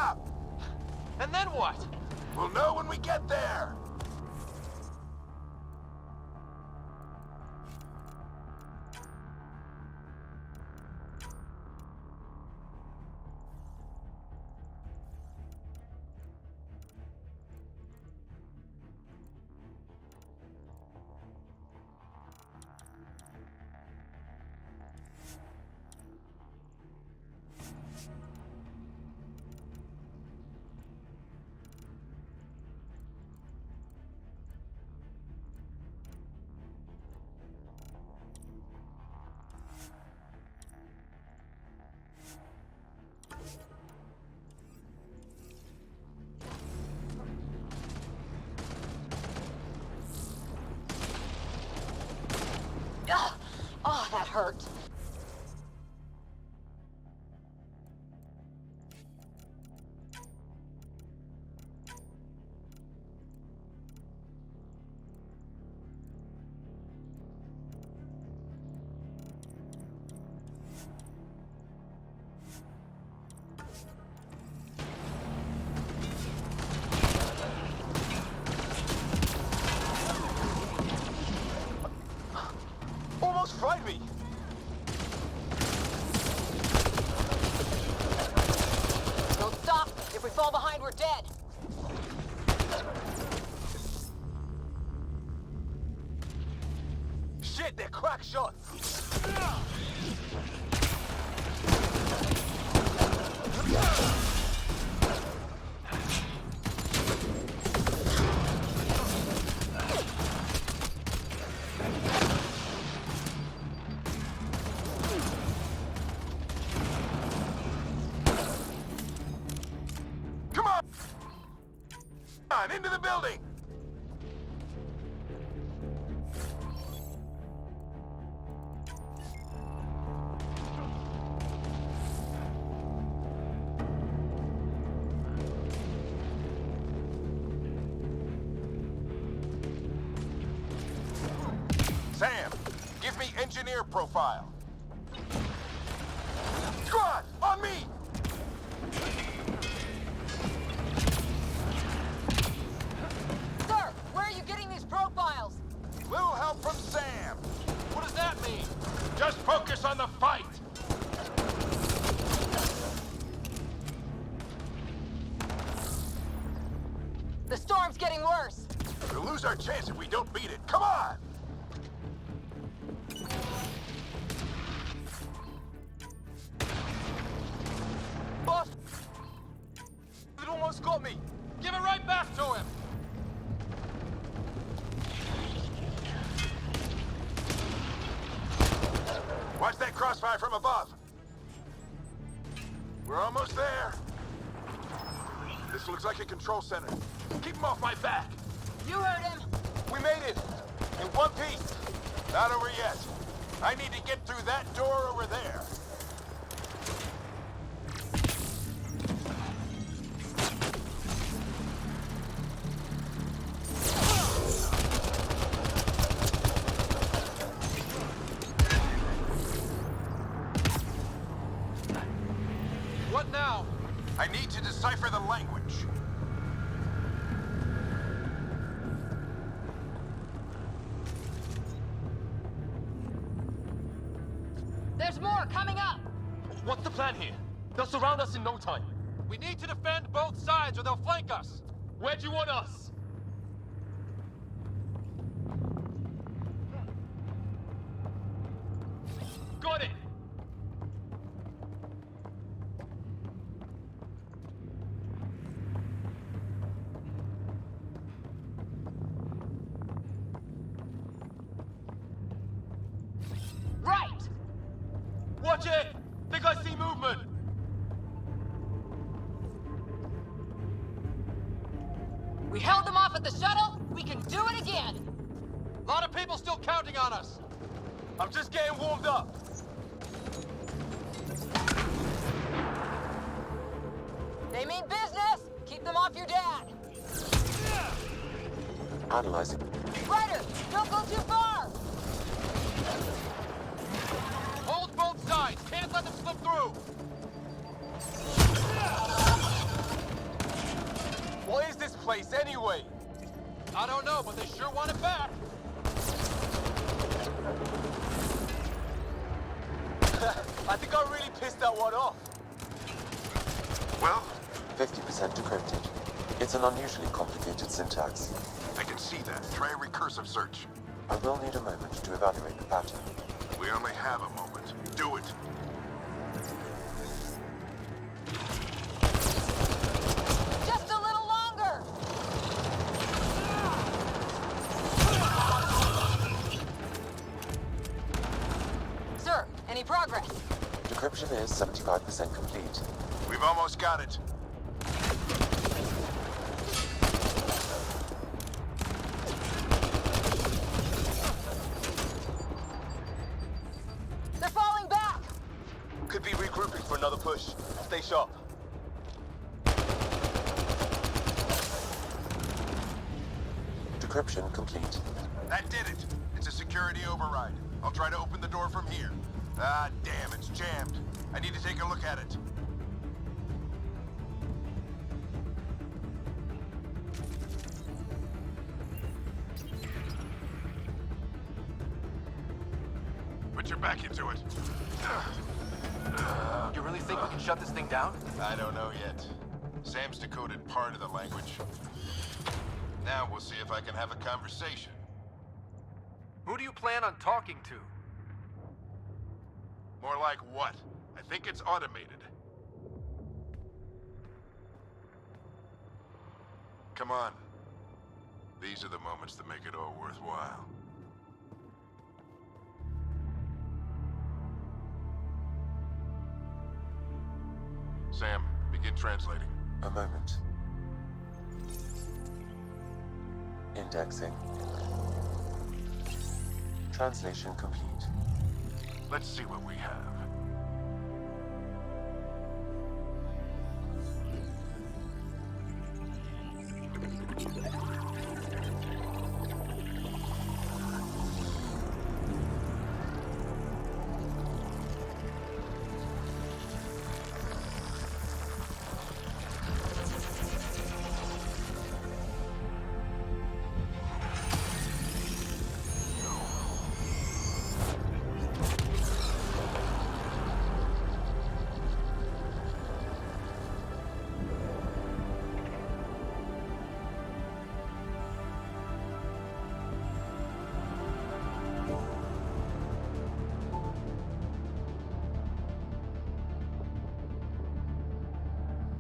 up! And then what? We'll know when we get there! Oh, that hurt. Almost fried me! Don't stop. If we fall behind, we're dead. Shit, they're crack shots! Come on! Into the building! Sam, give me engineer profile. Squad, on me! Sir, where are you getting these profiles? Little help from Sam. What does that mean? Just focus on the fight. The storm's getting worse. We'll lose our chance if we don't beat it. Come on! Boss! It almost got me! Give it right back to him! Watch that crossfire from above. We're almost there. This looks like a control center. Keep him off my back. You heard him. We made it! In one piece! Not over yet. I need to get through that door over there. What now? I need to decipher the language. There's more coming up. What's the plan here? They'll surround us in no time. We need to defend both sides or they'll flank us. Where do you want us? Got it! Right. Watch it! Think I see movement! We held them off at the shuttle. We can do it again. A lot of people still counting on us. I'm just getting warmed up. They mean business. Keep them off your dad. Analyzing. Ryder, don't go too far. Hold both sides. Can't let them slip through. I don't know, but they sure want it back. I think I really pissed that one off. Well, 50% decrypted. It's an unusually complicated syntax. I can see that. Try a recursive search. I will need a moment to evaluate the pattern. We only have a moment. Do it. Just a little longer! Sir, any progress? Decryption is 75% complete. We've almost got it. They're falling back! Could be regrouping for another push. Stay sharp. Decryption complete. That did it. It's a security override. I'll try to open the door from here. Ah, damn, it's jammed. I need to take a look at it. Put your back into it. You really think we can shut this thing down? I don't know yet. Sam's decoded part of the language. Now we'll see if I can have a conversation. Who do you plan on talking to? More like what? I think it's automated. Come on. These are the moments that make it all worthwhile. Sam, begin translating. A moment. Indexing. Translation complete. Let's see what we have.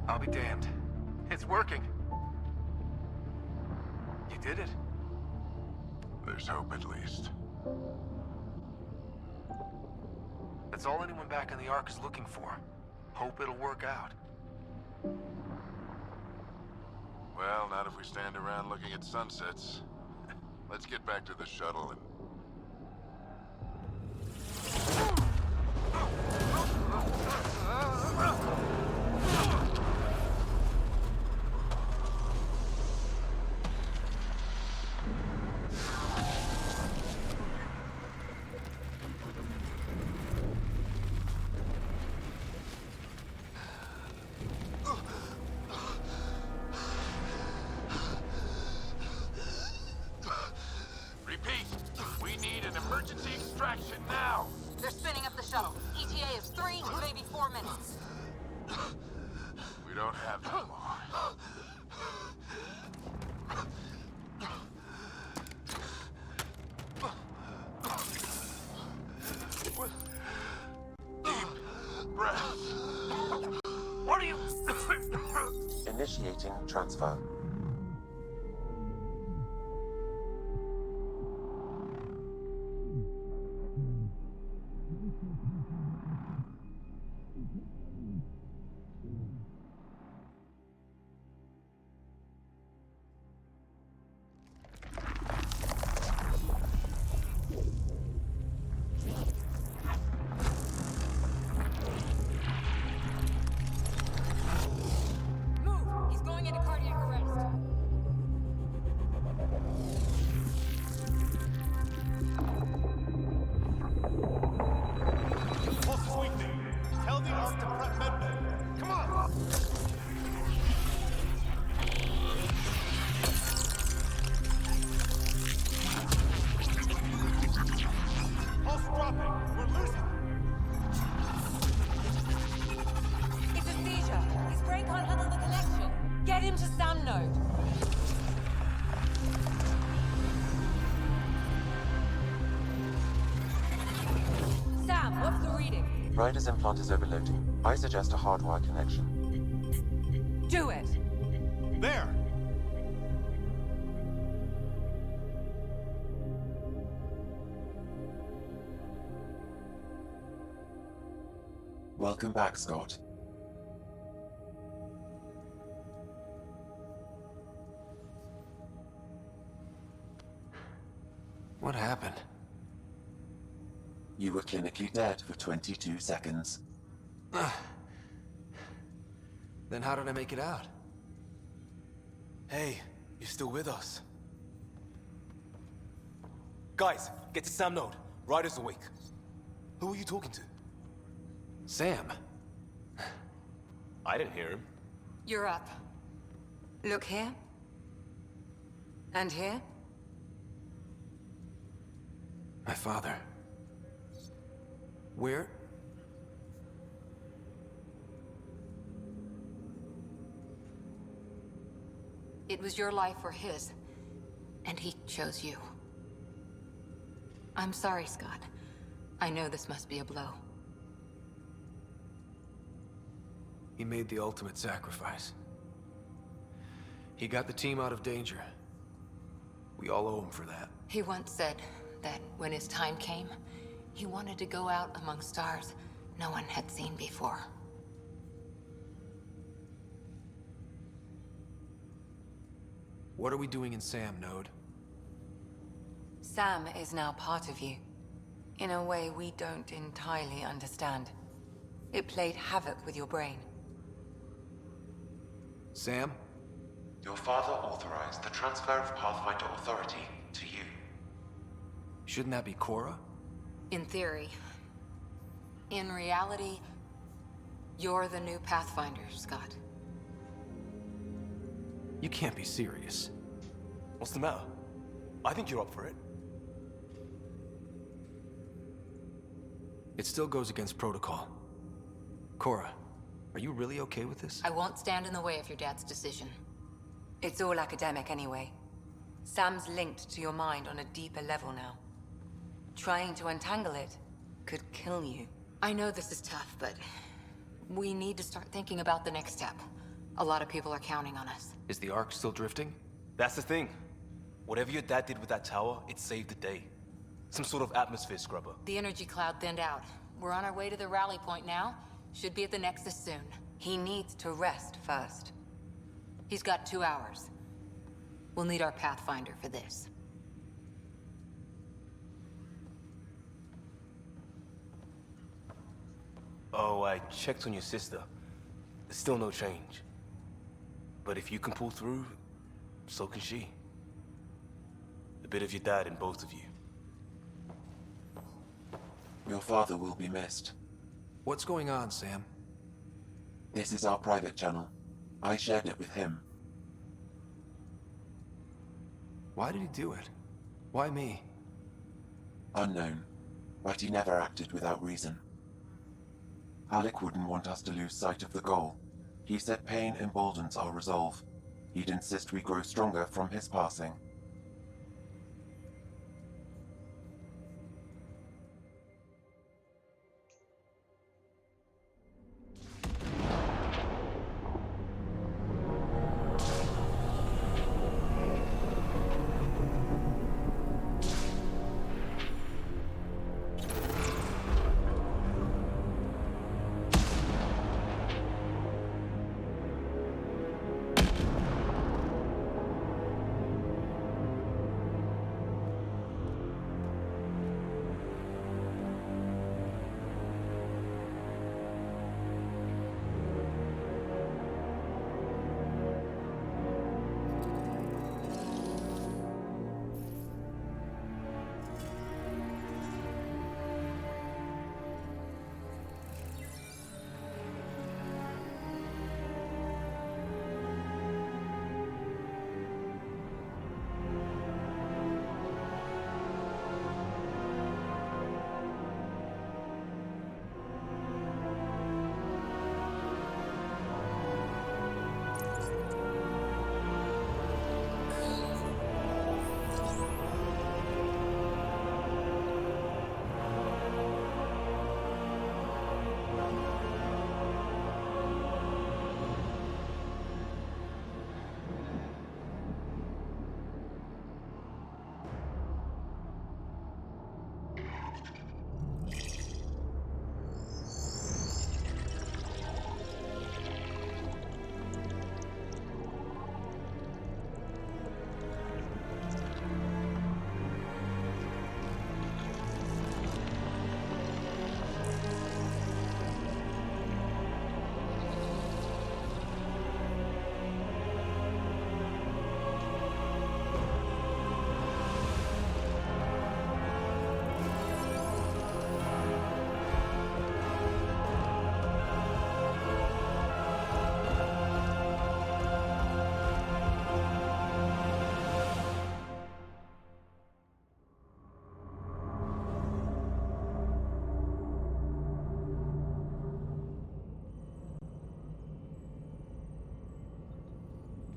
I'll be damned. It's working. You did it. There's hope at least. That's all anyone back in the Ark is looking for. Hope it'll work out. Well, not if we stand around looking at sunsets. Let's get back to the shuttle and... Repeat! We need an emergency extraction now! They're spinning up the shuttle. ETA is 3, maybe 4 minutes. We don't have that long. Deep breath. What are you... Initiating transfer. Move! He's going into cardiac arrest. him to Sam Node. Sam, what's the reading? Ryder's implant is overloading. I suggest a hardwire connection. Do it! There! Welcome back, Scott. What happened? You were clinically dead for 22 seconds. Then how did I make it out? Hey, you're still with us. Guys, get to Sam Node. Ryder's awake. Who are you talking to? Sam. I didn't hear him. You're up. Look here. And here. My father. Where? It was your life or his, and he chose you. I'm sorry, Scott. I know this must be a blow. He made the ultimate sacrifice. He got the team out of danger. We all owe him for that. He once said that when his time came, he wanted to go out among stars no one had seen before. What are we doing in Sam Node? Sam is now part of you, in a way we don't entirely understand. It played havoc with your brain. Sam? Your father authorized the transfer of Pathfinder authority to you. Shouldn't that be Cora? In theory. In reality, you're the new Pathfinder, Scott. You can't be serious. What's the matter? I think you're up for it. It still goes against protocol. Cora, are you really okay with this? I won't stand in the way of your dad's decision. It's all academic anyway. Sam's linked to your mind on a deeper level now. Trying to untangle it could kill you. I know this is tough, but we need to start thinking about the next step. A lot of people are counting on us. Is the Ark still drifting? That's the thing. Whatever your dad did with that tower, it saved the day. Some sort of atmosphere scrubber. The energy cloud thinned out. We're on our way to the rally point now. Should be at the Nexus soon. He needs to rest first. He's got 2 hours. We'll need our Pathfinder for this. Oh, I checked on your sister. Still no change. But if you can pull through, so can she. A bit of your dad in both of you. Your father will be missed. What's going on, Sam? This is our private channel. I shared it with him. Why did he do it? Why me? Unknown, but he never acted without reason. Alec wouldn't want us to lose sight of the goal. He said pain emboldens our resolve. He'd insist we grow stronger from his passing.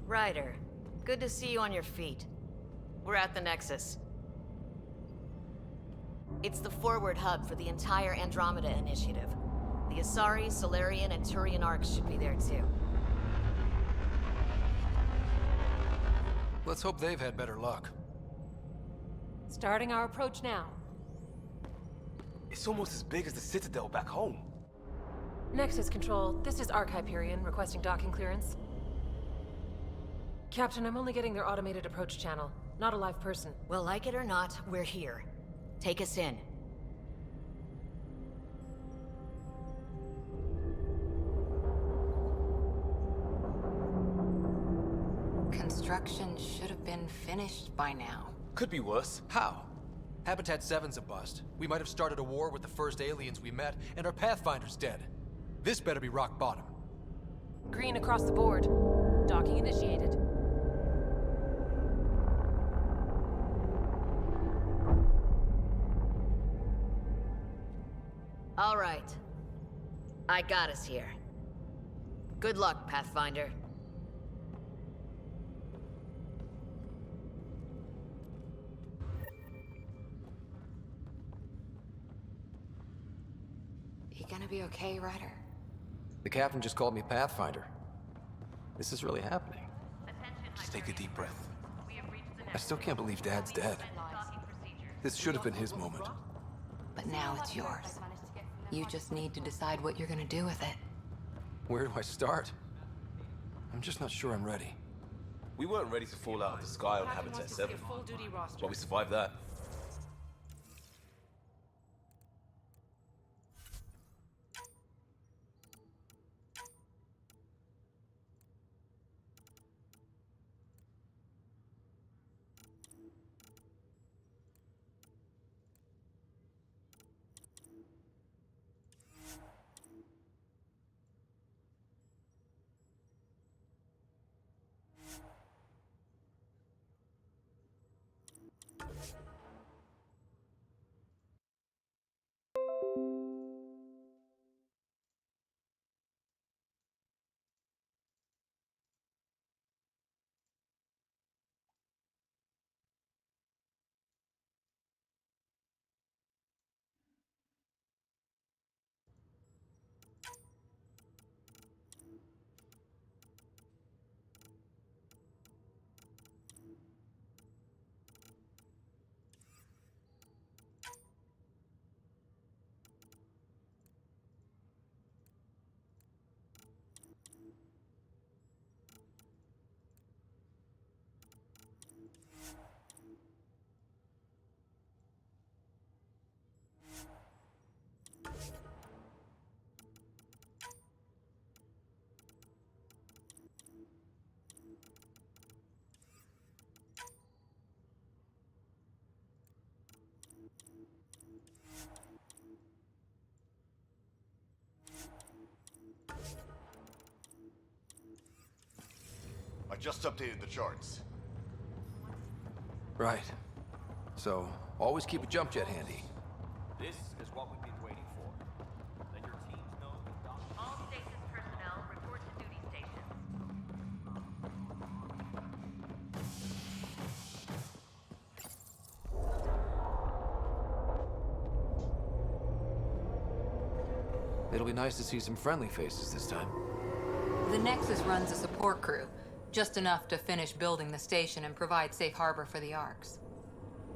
Ryder, good to see you on your feet. We're at the Nexus. It's the forward hub for the entire Andromeda initiative. The Asari, Solarian, and Turian arcs should be there too. Let's hope they've had better luck. Starting our approach now. It's almost as big as the Citadel back home. Nexus Control, this is Arc Hyperion requesting docking clearance. Captain, I'm only getting their automated approach channel, not a live person. Well, like it or not, we're here. Take us in. Construction should have been finished by now. Could be worse. How? Habitat 7's a bust. We might have started a war with the first aliens we met, and our Pathfinder's dead. This better be rock bottom. Green across the board. Docking initiated. All right. I got us here. Good luck, Pathfinder. You gonna be okay, Ryder? The captain just called me Pathfinder. This is really happening. Just take a deep breath. I still can't believe Dad's dead. This should have been his moment. But now it's yours. You just need to decide what you're gonna do with it. Where do I start? I'm just not sure I'm ready. We weren't ready to fall out of the sky on Habitat 7, but we survived that. I just updated the charts. Right. So, always keep a jump jet handy. This is what we've been waiting for. Let your teams know the All stasis personnel report to duty stations. It'll be nice to see some friendly faces this time. The Nexus runs a support crew, just enough to finish building the station and provide safe harbor for the arcs.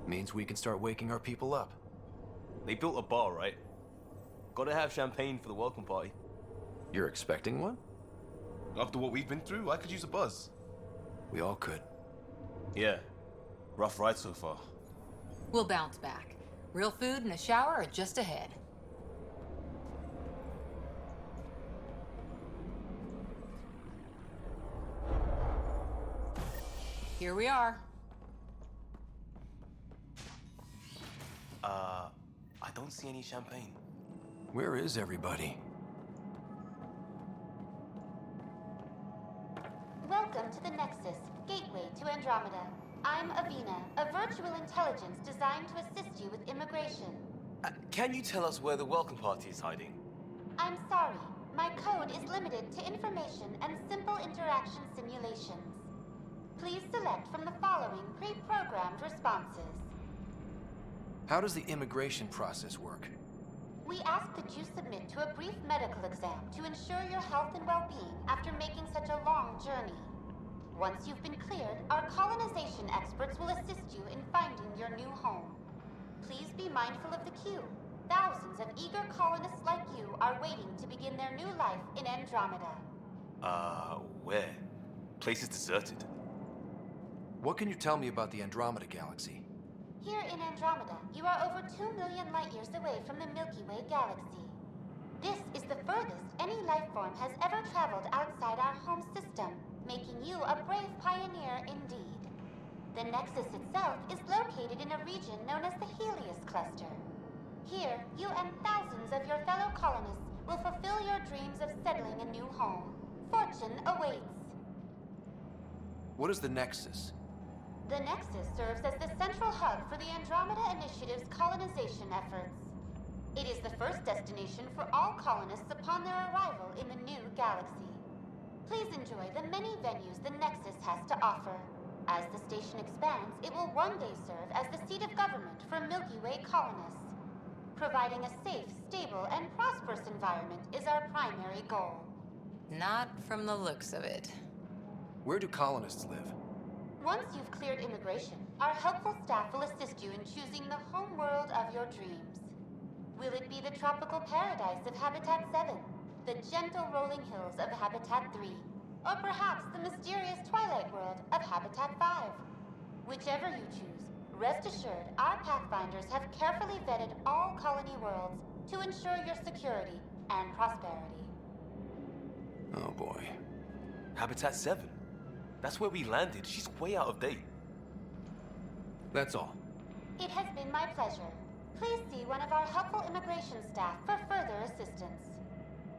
Means we can start waking our people up. They built a bar, right? Gotta have champagne for the welcome party. You're expecting one? After what we've been through, I could use a buzz. We all could. Yeah. Rough ride so far. We'll bounce back. Real food and a shower are just ahead. Here we are. I don't see any champagne. Where is everybody? Welcome to the Nexus, gateway to Andromeda. I'm Avina, a virtual intelligence designed to assist you with immigration. Can you tell us where the welcome party is hiding? I'm sorry, my code is limited to information and simple interaction simulations. Please select from the following pre-programmed responses. How does the immigration process work? We ask that you submit to a brief medical exam to ensure your health and well-being after making such a long journey. Once you've been cleared, our colonization experts will assist you in finding your new home. Please be mindful of the queue. Thousands of eager colonists like you are waiting to begin their new life in Andromeda. Where? Place is deserted. What can you tell me about the Andromeda galaxy? Here in Andromeda, you are over 2 million light-years away from the Milky Way galaxy. This is the furthest any life form has ever traveled outside our home system, making you a brave pioneer indeed. The Nexus itself is located in a region known as the Helios Cluster. Here, you and thousands of your fellow colonists will fulfill your dreams of settling a new home. Fortune awaits. What is the Nexus? The Nexus serves as the central hub for the Andromeda Initiative's colonization efforts. It is the first destination for all colonists upon their arrival in the new galaxy. Please enjoy the many venues the Nexus has to offer. As the station expands, it will one day serve as the seat of government for Milky Way colonists. Providing a safe, stable, and prosperous environment is our primary goal. Not from the looks of it. Where do colonists live? Once you've cleared immigration, our helpful staff will assist you in choosing the home world of your dreams. Will it be the tropical paradise of Habitat 7, the gentle rolling hills of Habitat 3, or perhaps the mysterious twilight world of Habitat 5? Whichever you choose, rest assured our Pathfinders have carefully vetted all colony worlds to ensure your security and prosperity. Oh boy. Habitat 7. That's where we landed. She's way out of date. That's all. It has been my pleasure. Please see one of our helpful immigration staff for further assistance.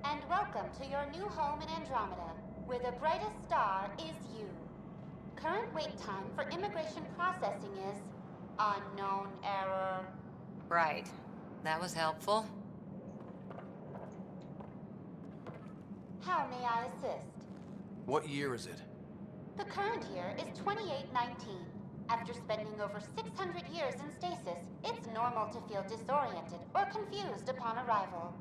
And welcome to your new home in Andromeda, where the brightest star is you. Current wait time for immigration processing is unknown error. Right. That was helpful. How may I assist? What year is it? The current year is 2819. After spending over 600 years in stasis, it's normal to feel disoriented or confused upon arrival.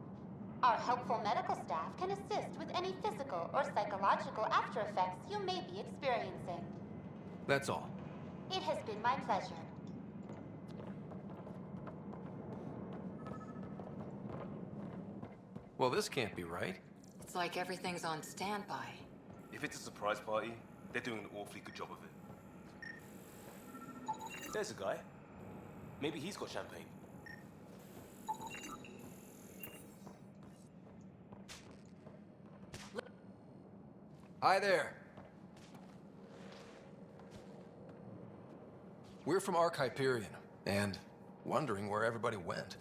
Our helpful medical staff can assist with any physical or psychological after effects you may be experiencing. That's all. It has been my pleasure. Well, this can't be right. It's like everything's on standby. If it's a surprise party, they're doing an awfully good job of it. There's a guy. Maybe he's got champagne. Hi there. We're from Hyperion, and wondering where everybody went.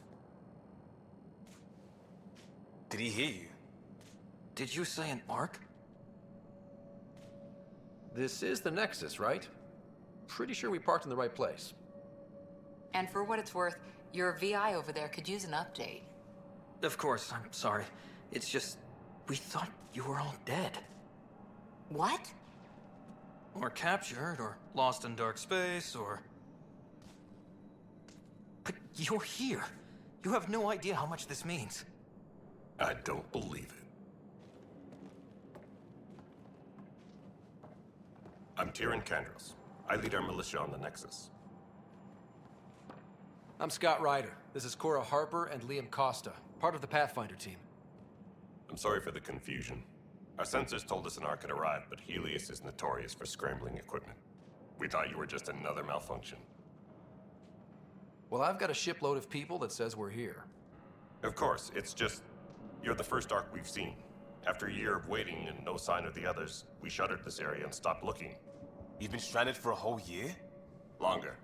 Did he hear you? Did you say an Ark? This is the Nexus, right? Pretty sure we parked in the right place. And for what it's worth, your VI over there could use an update. Of course, I'm sorry. It's just, we thought you were all dead. What? Or captured, or lost in dark space, or... But you're here. You have no idea how much this means. I don't believe it. I'm Tyrion Kandros. I lead our militia on the Nexus. I'm Scott Ryder. This is Cora Harper and Liam Costa, part of the Pathfinder team. I'm sorry for the confusion. Our sensors told us an Ark had arrived, but Helios is notorious for scrambling equipment. We thought you were just another malfunction. Well, I've got a shipload of people that says we're here. Of course, it's just... you're the first Ark we've seen. After a year of waiting and no sign of the others, we shuttered this area and stopped looking. You've been stranded for a whole year? Longer.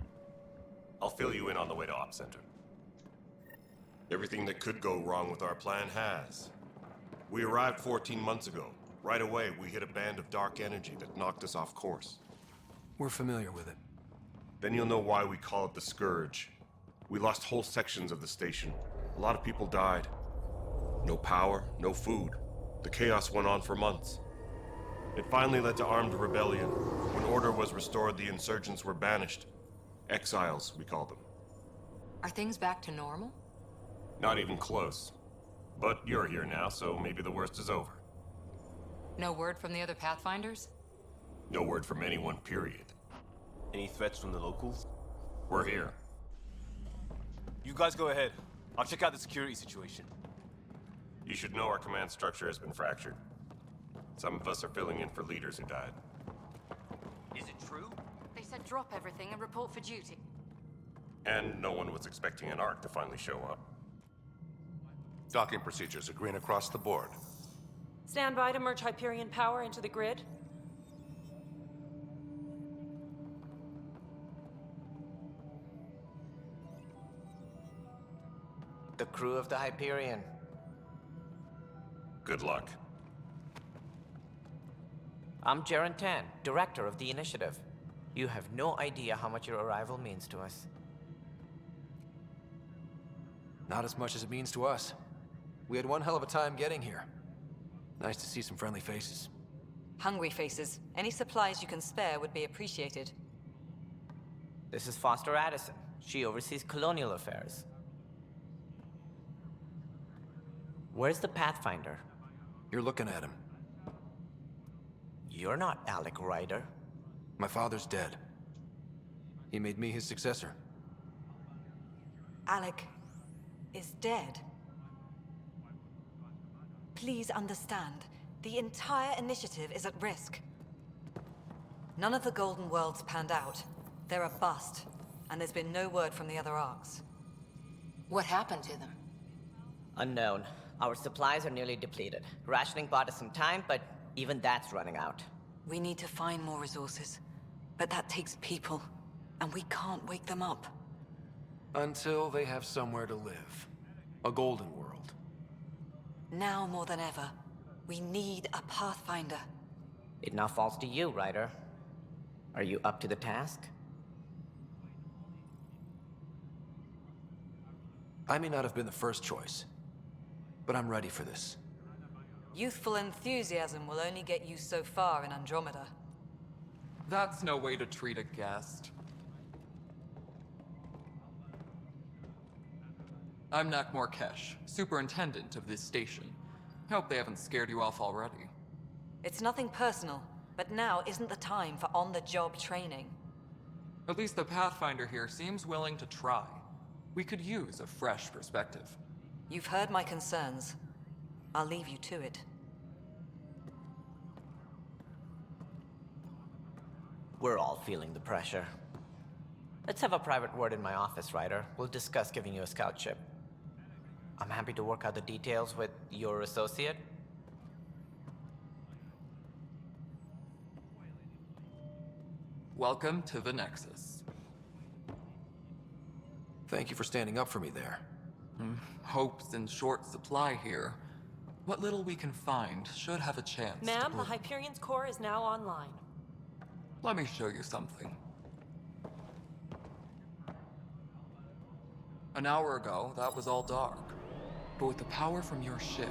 I'll fill you in on the way to Op Center. Everything that could go wrong with our plan has. We arrived 14 months ago. Right away, we hit a band of dark energy that knocked us off course. We're familiar with it. Then you'll know why we call it the Scourge. We lost whole sections of the station. A lot of people died. No power, no food. The chaos went on for months. It finally led to armed rebellion. When order was restored, the insurgents were banished. Exiles, we call them. Are things back to normal? Not even close. But you're here now, so maybe the worst is over. No word from the other Pathfinders? No word from anyone, period. Any threats from the locals? We're here. You guys go ahead. I'll check out the security situation. You should know our command structure has been fractured. Some of us are filling in for leaders who died. Is it true? They said drop everything and report for duty. And no one was expecting an Ark to finally show up. Docking procedures are green across the board. Stand by to merge Hyperion power into the grid. The crew of the Hyperion. Good luck. I'm Jaren Tan, director of the initiative. You have no idea how much your arrival means to us. Not as much as it means to us. We had one hell of a time getting here. Nice to see some friendly faces. Hungry faces. Any supplies you can spare would be appreciated. This is Foster Addison. She oversees colonial affairs. Where's the Pathfinder? You're looking at him. You're not Alec Ryder. My father's dead. He made me his successor. Alec is dead. Please understand, the entire initiative is at risk. None of the Golden Worlds panned out. They're a bust, and there's been no word from the other arcs. What happened to them? Unknown. Our supplies are nearly depleted. Rationing bought us some time, but even that's running out. We need to find more resources, but that takes people, and we can't wake them up. Until they have somewhere to live. A golden world. Now more than ever, we need a Pathfinder. It now falls to you, Ryder. Are you up to the task? I may not have been the first choice, but I'm ready for this. Youthful enthusiasm will only get you so far in Andromeda. That's no way to treat a guest. I'm Nak Morkesh, superintendent of this station. Hope they haven't scared you off already. It's nothing personal, but now isn't the time for on-the-job training. At least the Pathfinder here seems willing to try. We could use a fresh perspective. You've heard my concerns. I'll leave you to it. We're all feeling the pressure. Let's have a private word in my office, Ryder. We'll discuss giving you a scout ship. I'm happy to work out the details with your associate. Welcome to the Nexus. Thank you for standing up for me there. Hope's in short supply here. What little we can find should have a chance to Ma'am, the prove- Hyperion's core is now online. Let me show you something. An hour ago, that was all dark. But with the power from your ship,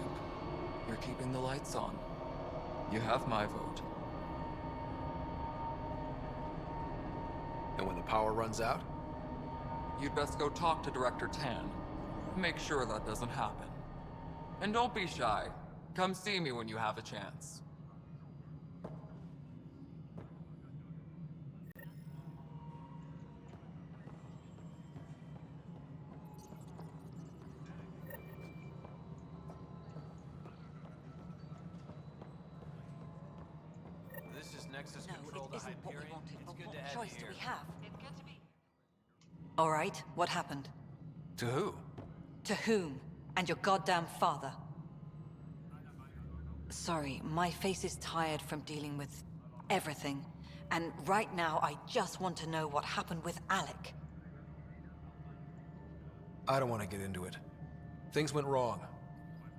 you're keeping the lights on. You have my vote. And when the power runs out? You'd best go talk to Director Tan. Make sure that doesn't happen. And don't be shy. Come see me when you have a chance. This is Nexus No, Control it to isn't what we Hyperion. wanted, It's but good what to have choice you do here. we have? It's good to be. All right, what happened? To who? To whom? And your goddamn father. Sorry, my face is tired from dealing with everything. And right now, I just want to know what happened with Alec. I don't want to get into it. Things went wrong.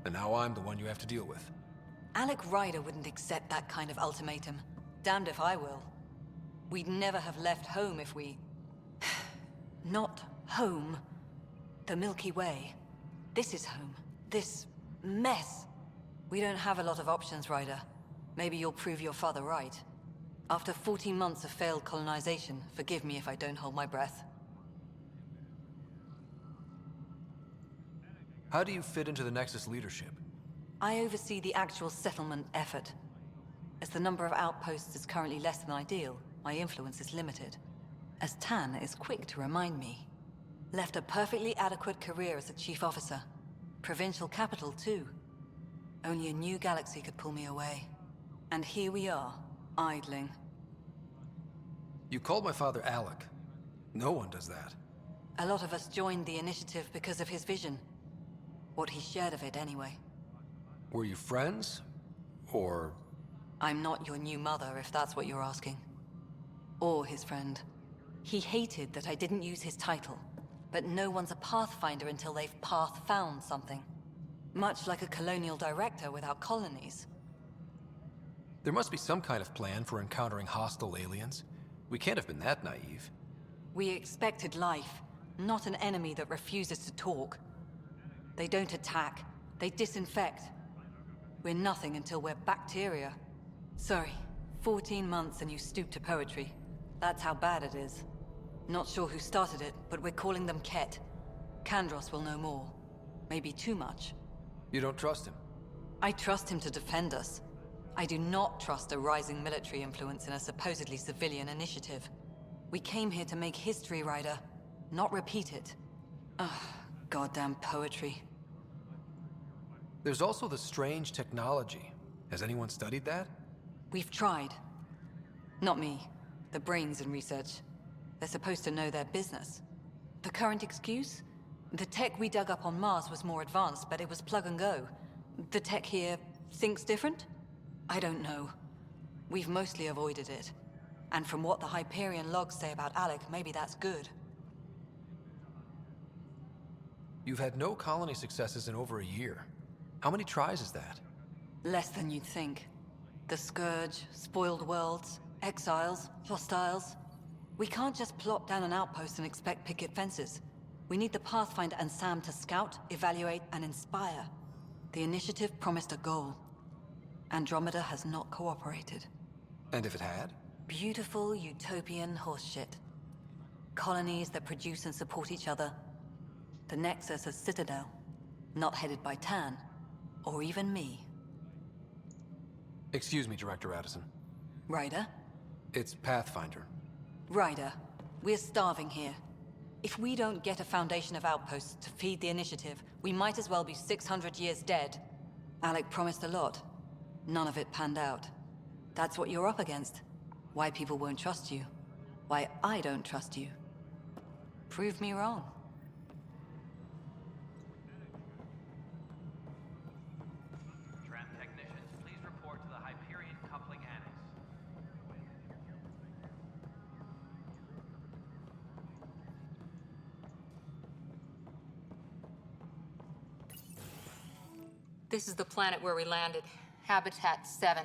And now I'm the one you have to deal with. Alec Ryder wouldn't accept that kind of ultimatum. Damned if I will. We'd never have left home if we... Not home. The Milky Way. This is home. This mess. We don't have a lot of options, Ryder. Maybe you'll prove your father right. After 14 months of failed colonization, forgive me if I don't hold my breath. How do you fit into the Nexus leadership? I oversee the actual settlement effort. As the number of outposts is currently less than ideal, my influence is limited. As Tan is quick to remind me. Left a perfectly adequate career as a chief officer. Provincial capital, too. Only a new galaxy could pull me away. And here we are, idling. You called my father Alec. No one does that. A lot of us joined the initiative because of his vision. What he shared of it, anyway. Were you friends? Or... I'm not your new mother, if that's what you're asking. Or his friend. He hated that I didn't use his title. But no one's a pathfinder until they've path-found something. Much like a colonial director without colonies. There must be some kind of plan for encountering hostile aliens. We can't have been that naive. We expected life, not an enemy that refuses to talk. They don't attack, they disinfect. We're nothing until we're bacteria. Sorry, 14 months and you stoop to poetry. That's how bad it is. Not sure who started it, but we're calling them Ket. Kandros will know more. Maybe too much. You don't trust him? I trust him to defend us. I do not trust a rising military influence in a supposedly civilian initiative. We came here to make history, Ryder, not repeat it. Ugh, goddamn poetry. There's also the strange technology. Has anyone studied that? We've tried. Not me. The brains in research. They're supposed to know their business. The current excuse? The tech we dug up on Mars was more advanced, but it was plug and go. The tech here thinks different? I don't know. We've mostly avoided it. And from what the Hyperion logs say about Alec, maybe that's good. You've had no colony successes in over a year. How many tries is that? Less than you'd think. The Scourge, spoiled worlds, exiles, hostiles. We can't just plop down an outpost and expect picket fences. We need the Pathfinder and Sam to scout, evaluate, and inspire. The initiative promised a goal. Andromeda has not cooperated. And if it had? Beautiful utopian horseshit. Colonies that produce and support each other. The Nexus a citadel, not headed by Tan, or even me. Excuse me, Director Addison. Ryder? It's Pathfinder. Ryder, we're starving here. If we don't get a foundation of outposts to feed the initiative, we might as well be 600 years dead. Alec promised a lot. None of it panned out. That's what you're up against. Why people won't trust you. Why I don't trust you. Prove me wrong. Tram technicians, please report to the Hyperion coupling annex. This is the planet where we landed. Habitat 7.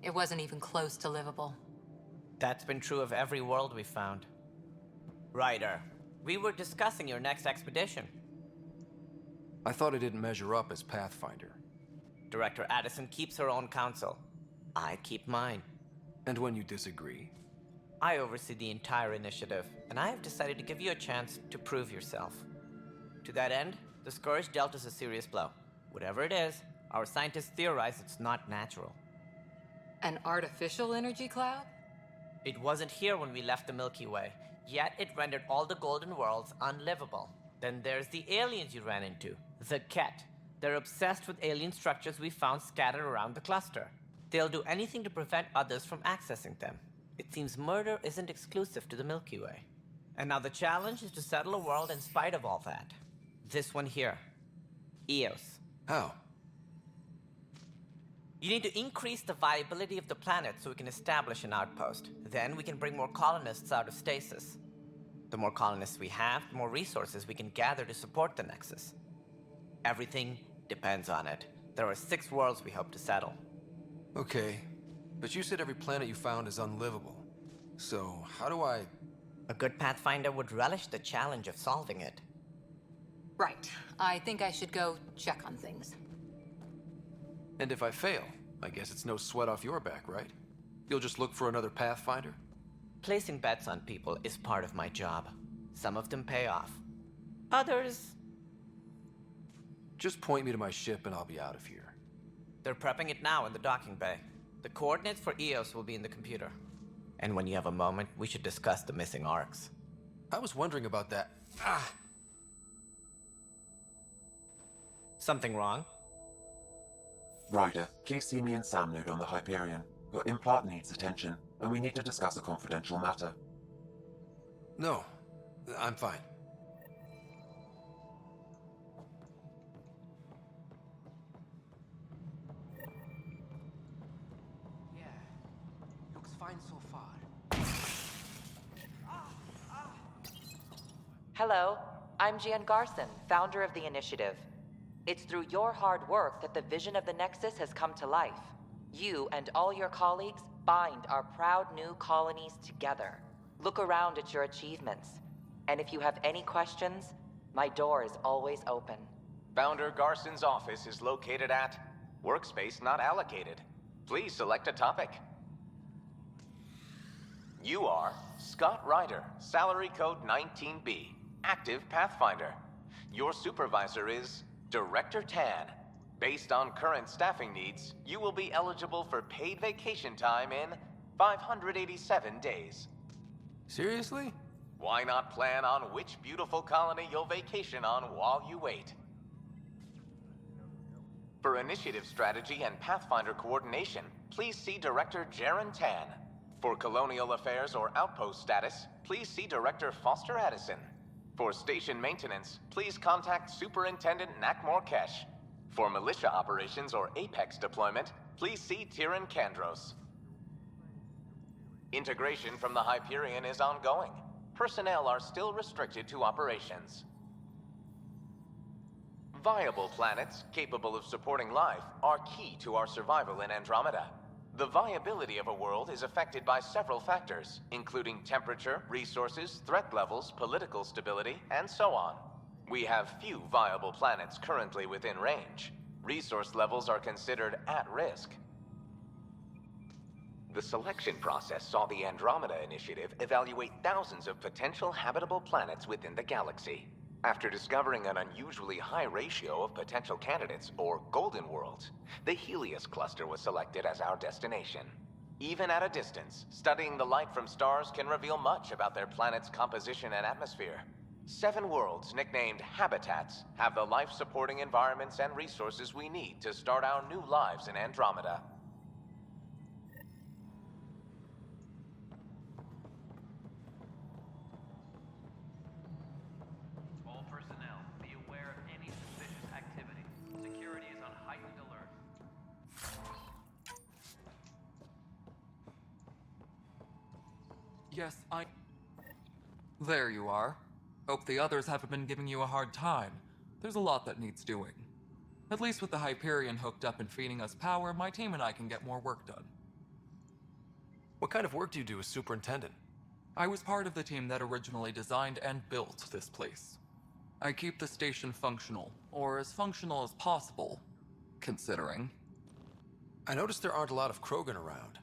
It wasn't even close to livable. That's been true of every world we found. Ryder, we were discussing your next expedition. I thought I didn't measure up as Pathfinder. Director Addison keeps her own counsel. I keep mine. And when you disagree? I oversee the entire initiative, and I have decided to give you a chance to prove yourself. To that end, the Scourge dealt us a serious blow. Whatever it is, our scientists theorize it's not natural. An artificial energy cloud? It wasn't here when we left the Milky Way, yet it rendered all the Golden Worlds unlivable. Then there's the aliens you ran into, the Ket. They're obsessed with alien structures we found scattered around the cluster. They'll do anything to prevent others from accessing them. It seems murder isn't exclusive to the Milky Way. And now the challenge is to settle a world in spite of all that. This one here. Eos. How? You need to increase the viability of the planet so we can establish an outpost. Then we can bring more colonists out of stasis. The more colonists we have, the more resources we can gather to support the Nexus. Everything depends on it. There are 6 worlds we hope to settle. Okay, but you said every planet you found is unlivable. So, how do I... A good Pathfinder would relish the challenge of solving it. Right. I think I should go check on things. And if I fail, I guess it's no sweat off your back, right? You'll just look for another Pathfinder? Placing bets on people is part of my job. Some of them pay off. Others... Just point me to my ship and I'll be out of here. They're prepping it now in the docking bay. The coordinates for EOS will be in the computer. And when you have a moment, we should discuss the missing arcs. I was wondering about that. Something wrong? Ryder, please see me and Sam Node on the Hyperion. Your implant needs attention, and we need to discuss a confidential matter. No, I'm fine. Yeah, looks fine so far. Hello, I'm Gian Garson, founder of the Initiative. It's through your hard work that the vision of the Nexus has come to life. You and all your colleagues bind our proud new colonies together. Look around at your achievements. And if you have any questions, my door is always open. Founder Garson's office is located at Workspace Not Allocated. Please select a topic. You are Scott Ryder, salary code 19B, active Pathfinder. Your supervisor is Director Tan. Based on current staffing needs, you will be eligible for paid vacation time in 587 days. Seriously? Why not plan on which beautiful colony you'll vacation on while you wait? For initiative strategy and Pathfinder coordination, please see Director Jaren Tan. For colonial affairs or outpost status, please see Director Foster Addison. For station maintenance, please contact Superintendent Nakmor Kesh. For militia operations or Apex deployment, please see Tyran Kandros. Integration from the Hyperion is ongoing. Personnel are still restricted to operations. Viable planets capable of supporting life are key to our survival in Andromeda. The viability of a world is affected by several factors, including temperature, resources, threat levels, political stability, and so on. We have few viable planets currently within range. Resource levels are considered at risk. The selection process saw the Andromeda Initiative evaluate thousands of potential habitable planets within the galaxy. After discovering an unusually high ratio of potential candidates, or golden worlds, the Helios cluster was selected as our destination. Even at a distance, studying the light from stars can reveal much about their planet's composition and atmosphere. 7 worlds, nicknamed habitats, have the life-supporting environments and resources we need to start our new lives in Andromeda. All personnel, be aware of any suspicious activity. Security is on heightened alert. Yes, There you are. Hope the others haven't been giving you a hard time. There's a lot that needs doing. At least with the Hyperion hooked up and feeding us power, my team and I can get more work done. What kind of work do you do as superintendent? I was part of the team that originally designed and built this place. I keep the station functional, or as functional as possible, considering. I noticed there aren't a lot of Krogan around.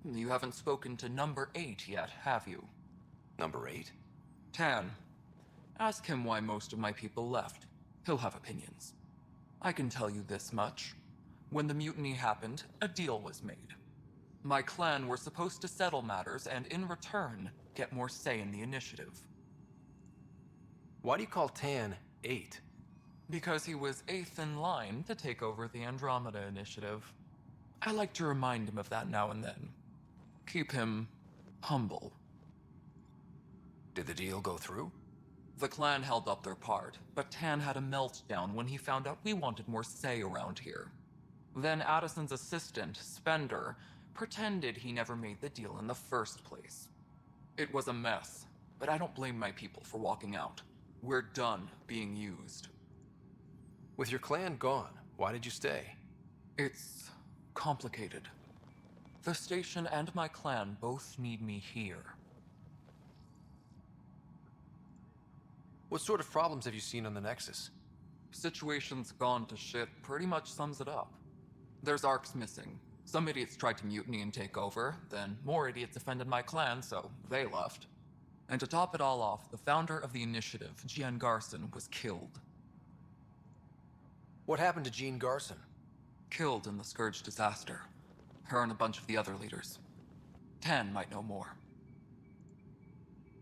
You haven't spoken to number 8 yet, have you? Number 8? Tan. Ask him why most of my people left. He'll have opinions. I can tell you this much. When the mutiny happened, a deal was made. My clan were supposed to settle matters and, in return, get more say in the initiative. Why do you call Tan 8? Because he was 8th in line to take over the Andromeda Initiative. I like to remind him of that now and then. Keep him humble. Did the deal go through? The clan held up their part, but Tan had a meltdown when he found out we wanted more say around here. Then Addison's assistant, Spender, pretended he never made the deal in the first place. It was a mess, but I don't blame my people for walking out. We're done being used. With your clan gone, why did you stay? It's complicated. The station and my clan both need me here. What sort of problems have you seen on the Nexus? Situation's gone to shit pretty much sums it up. There's arcs missing, Some idiots tried to mutiny and take over, then more idiots offended my clan, so they left. And to top it all off, the founder of the initiative, Jean Garson, was killed. What happened to Jean Garson? Killed in the Scourge disaster. Her and a bunch of the other leaders. Tan might know more.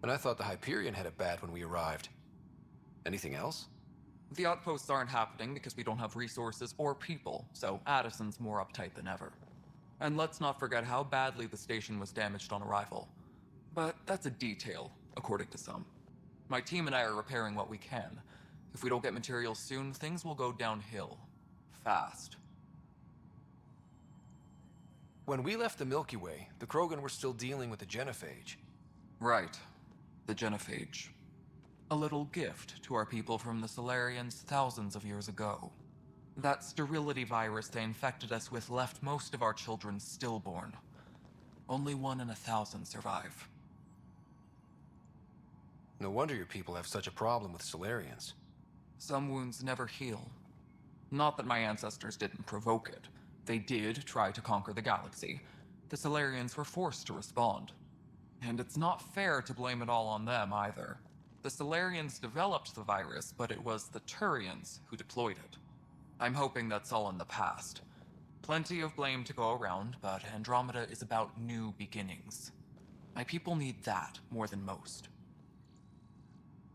And I thought the Hyperion had it bad when we arrived. Anything else? The outposts aren't happening because we don't have resources or people, so Addison's more uptight than ever. And let's not forget how badly the station was damaged on arrival. But that's a detail, according to some. My team and I are repairing what we can. If we don't get materials soon, things will go downhill. Fast. When we left the Milky Way, the Krogan were still dealing with the genophage. Right. The genophage. A little gift to our people from the Solarians thousands of years ago. That sterility virus they infected us with left most of our children stillborn. Only 1 in 1,000 survive. No wonder your people have such a problem with Solarians. Some wounds never heal. Not that my ancestors didn't provoke it. They did try to conquer the galaxy. The Solarians were forced to respond. And it's not fair to blame it all on them either. The Solarians developed the virus, but it was the Turians who deployed it. I'm hoping that's all in the past. Plenty of blame to go around, but Andromeda is about new beginnings. My people need that more than most.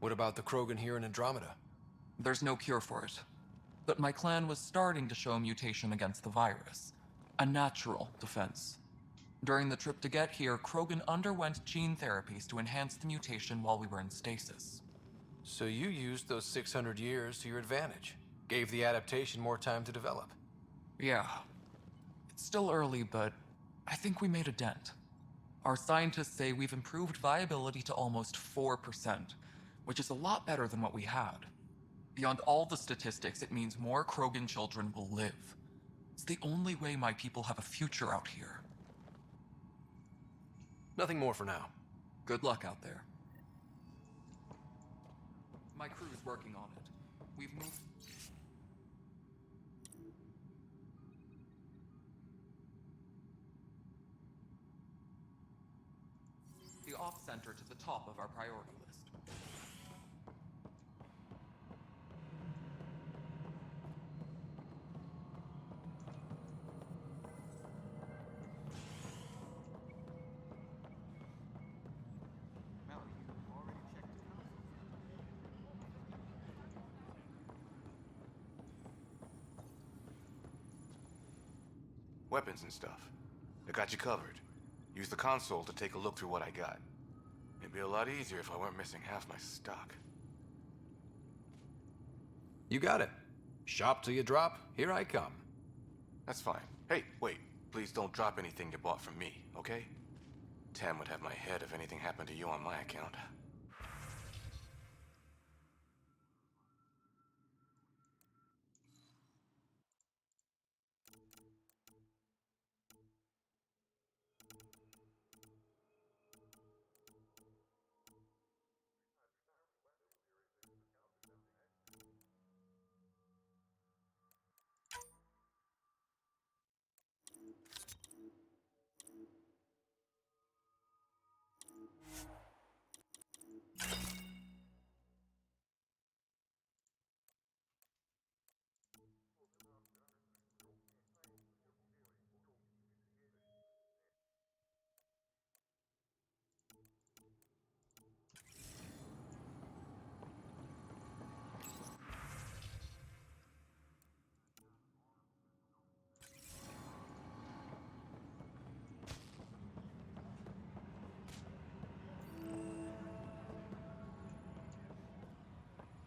What about the Krogan here in Andromeda? There's no cure for it. But my clan was starting to show mutation against the virus. A natural defense. During the trip to get here, Krogan underwent gene therapies to enhance the mutation while we were in stasis. So you used those 600 years to your advantage. Gave the adaptation more time to develop. Yeah. It's still early, but I think we made a dent. Our scientists say we've improved viability to almost 4%, which is a lot better than what we had. Beyond all the statistics, it means more Krogan children will live. It's the only way my people have a future out here. Nothing more for now. Good luck out there. My crew's working on it. We've moved... the off-center to the top of our priority list. Weapons and stuff. I got you covered. Use the console to take a look through what I got. It'd be a lot easier if I weren't missing half my stock. You got it. Shop till you drop, here I come. That's fine. Hey, wait. Please don't drop anything you bought from me, okay? Tam would have my head if anything happened to you on my account.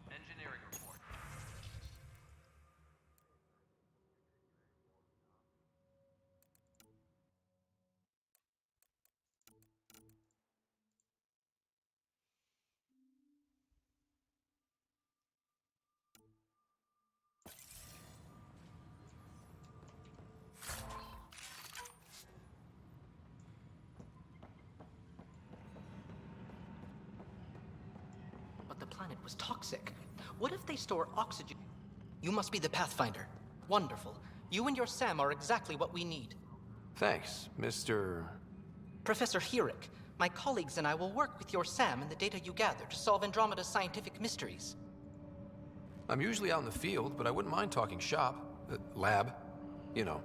Engineering report. But the planet was toxic. What if they store oxygen? You must be the Pathfinder. Wonderful. You and your Sam are exactly what we need. Thanks, Mr. Professor Herrick, my colleagues and I will work with your Sam and the data you gather to solve Andromeda's scientific mysteries. I'm usually out in the field, but I wouldn't mind talking shop. Lab. You know.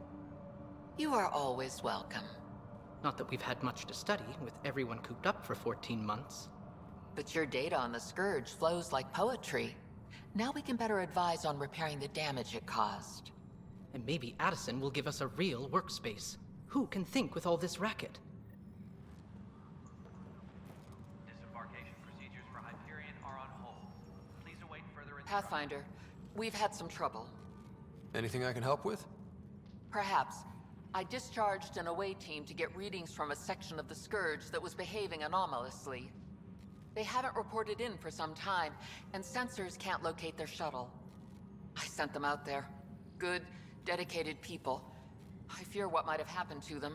You are always welcome. Not that we've had much to study, with everyone cooped up for 14 months. But your data on the Scourge flows like poetry. Now we can better advise on repairing the damage it caused. And maybe Addison will give us a real workspace. Who can think with all this racket? Disembarkation procedures for Hyperion are on hold. Please await further instructions. Pathfinder, we've had some trouble. Anything I can help with? Perhaps. I discharged an away team to get readings from a section of the Scourge that was behaving anomalously. They haven't reported in for some time, and sensors can't locate their shuttle. I sent them out there. Good, dedicated people. I fear what might have happened to them.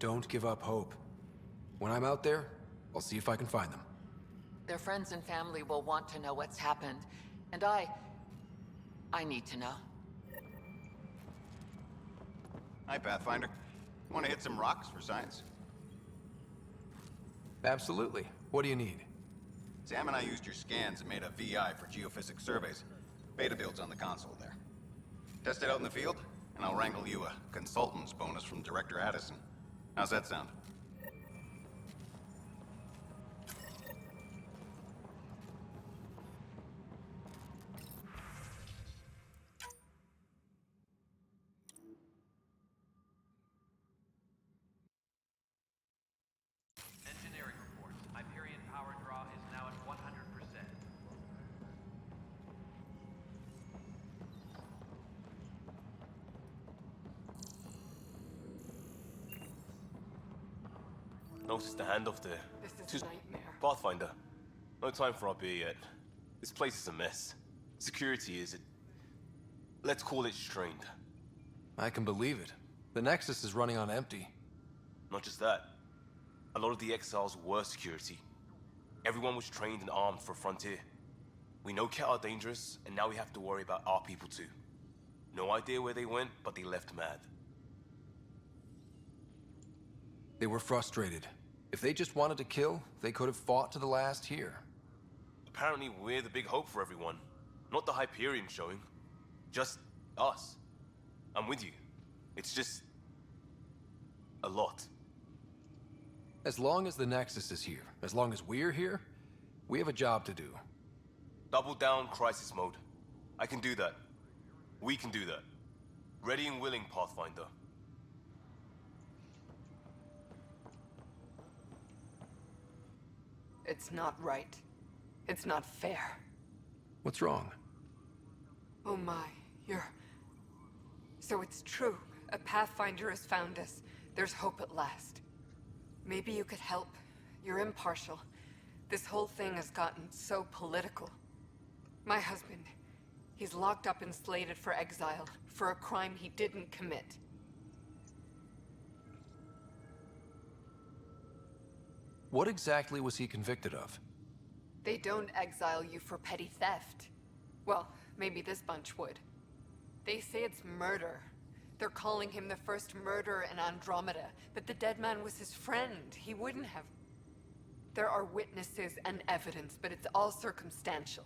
Don't give up hope. When I'm out there, I'll see if I can find them. Their friends and family will want to know what's happened, and I need to know. Hi, Pathfinder. Want to hit some rocks for science? Absolutely. What do you need? Sam and I used your scans and made a VI for geophysics surveys. Beta builds on the console there. Test it out in the field, and I'll wrangle you a consultant's bonus from Director Addison. How's that sound? Engineering reports. Hyperion power draw is now at 100%. Notice the handoff there. This is a nightmare. Pathfinder. No time for our beer yet. This place is a mess. Security is... Let's call it strained. I can believe it. The Nexus is running on empty. Not just that. A lot of the exiles were security. Everyone was trained and armed for Frontier. We know Ket are dangerous, and now we have to worry about our people too. No idea where they went, but they left mad. They were frustrated. If they just wanted to kill, they could have fought to the last here. Apparently we're the big hope for everyone. Not the Hyperion showing. Just us. I'm with you. It's just... a lot. As long as the Nexus is here, as long as we're here, we have a job to do. Double down crisis mode. I can do that. We can do that. Ready and willing, Pathfinder. It's not right. It's not fair. What's wrong? Oh my, So it's true. A Pathfinder has found us. There's hope at last. Maybe you could help. You're impartial. This whole thing has gotten so political. My husband, he's locked up and slated for exile for a crime he didn't commit. What exactly was he convicted of? They don't exile you for petty theft. Well, maybe this bunch would. They say it's murder. They're calling him the first murderer in Andromeda, but the dead man was his friend. He wouldn't have... There are witnesses and evidence, but it's all circumstantial.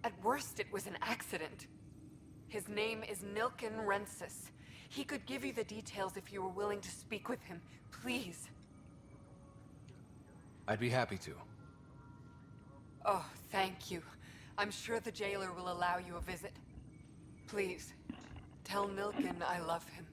At worst, it was an accident. His name is Nilken Rensis. He could give you the details if you were willing to speak with him. Please. I'd be happy to. Oh, thank you. I'm sure the jailer will allow you a visit. Please, tell Nilken I love him.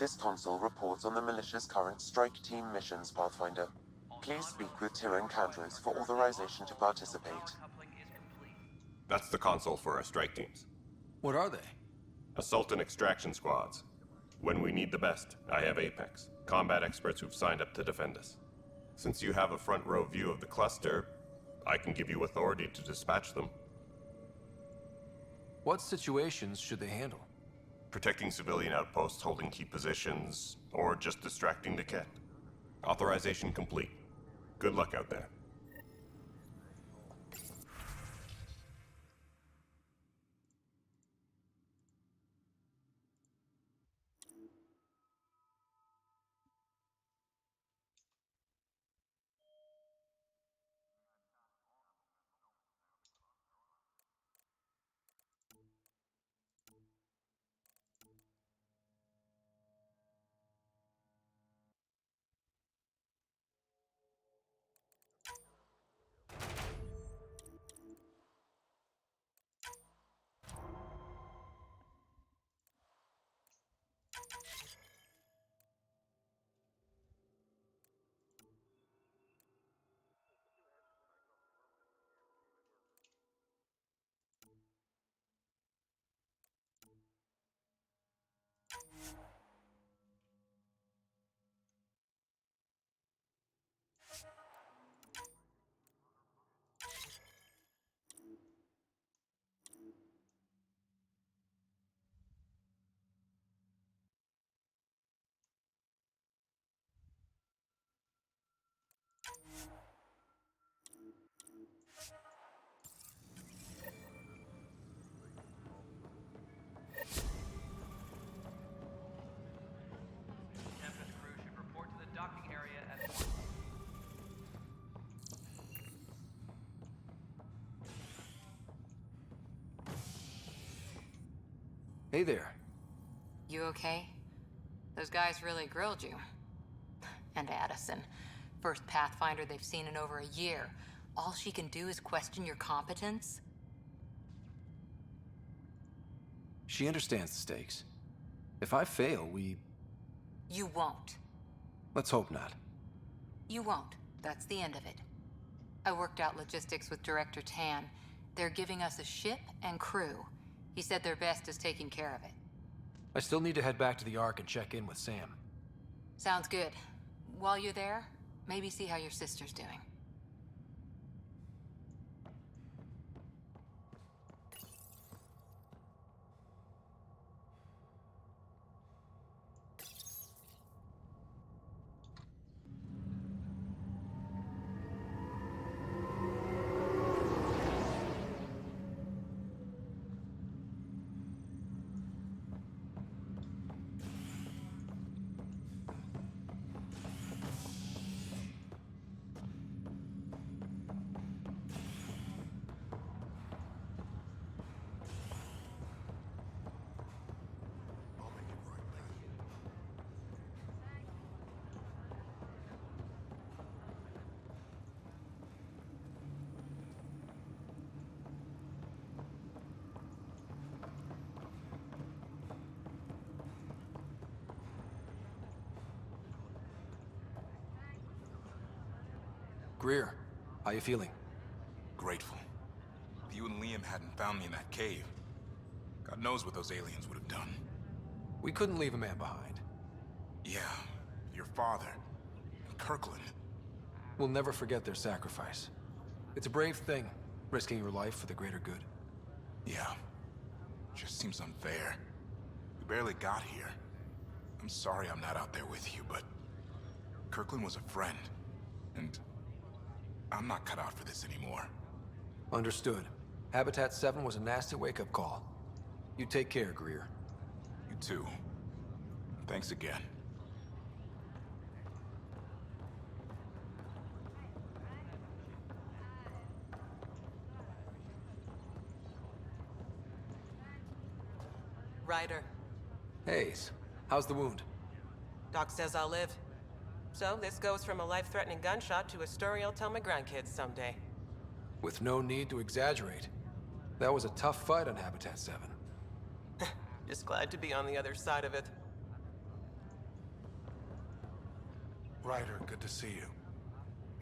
This console reports on the militia's current strike team missions, Pathfinder. Please speak with Tyrann Kandros for authorization to participate. That's the console for our strike teams. What are they? Assault and extraction squads. When we need the best, I have Apex, combat experts who've signed up to defend us. Since you have a front row view of the cluster, I can give you authority to dispatch them. What situations should they handle? Protecting civilian outposts, holding key positions, or just distracting the Ket. Authorization complete. Good luck out there. Tempest crew should report to the docking area at once. Hey there. You okay? Those guys really grilled you. And Addison. First Pathfinder they've seen in over a year. All she can do is question your competence? She understands the stakes. If I fail, You won't. let's hope not. You won't. That's the end of it. I worked out logistics with Director Tan. They're giving us a ship and crew. He said their best is taking care of it. I still need to head back to the Ark and check in with Sam. Sounds good. While you're there, maybe see how your sister's doing. Greer, how you feeling? Grateful. If you and Liam hadn't found me in that cave, God knows what those aliens would have done. We couldn't leave a man behind. Yeah, your father, and Kirkland. We'll never forget their sacrifice. It's a brave thing, risking your life for the greater good. Yeah, just seems unfair. We barely got here. I'm sorry I'm not out there with you, but Kirkland was a friend, and I'm not cut out for this anymore. Understood. Habitat 7 was a nasty wake-up call. You take care, Greer. You too. Thanks again. Ryder. Hayes, how's the wound? Doc says I'll live. So this goes from a life-threatening gunshot to a story I'll tell my grandkids someday. With no need to exaggerate. That was a tough fight on Habitat 7. Just glad to be on the other side of it. Ryder, good to see you.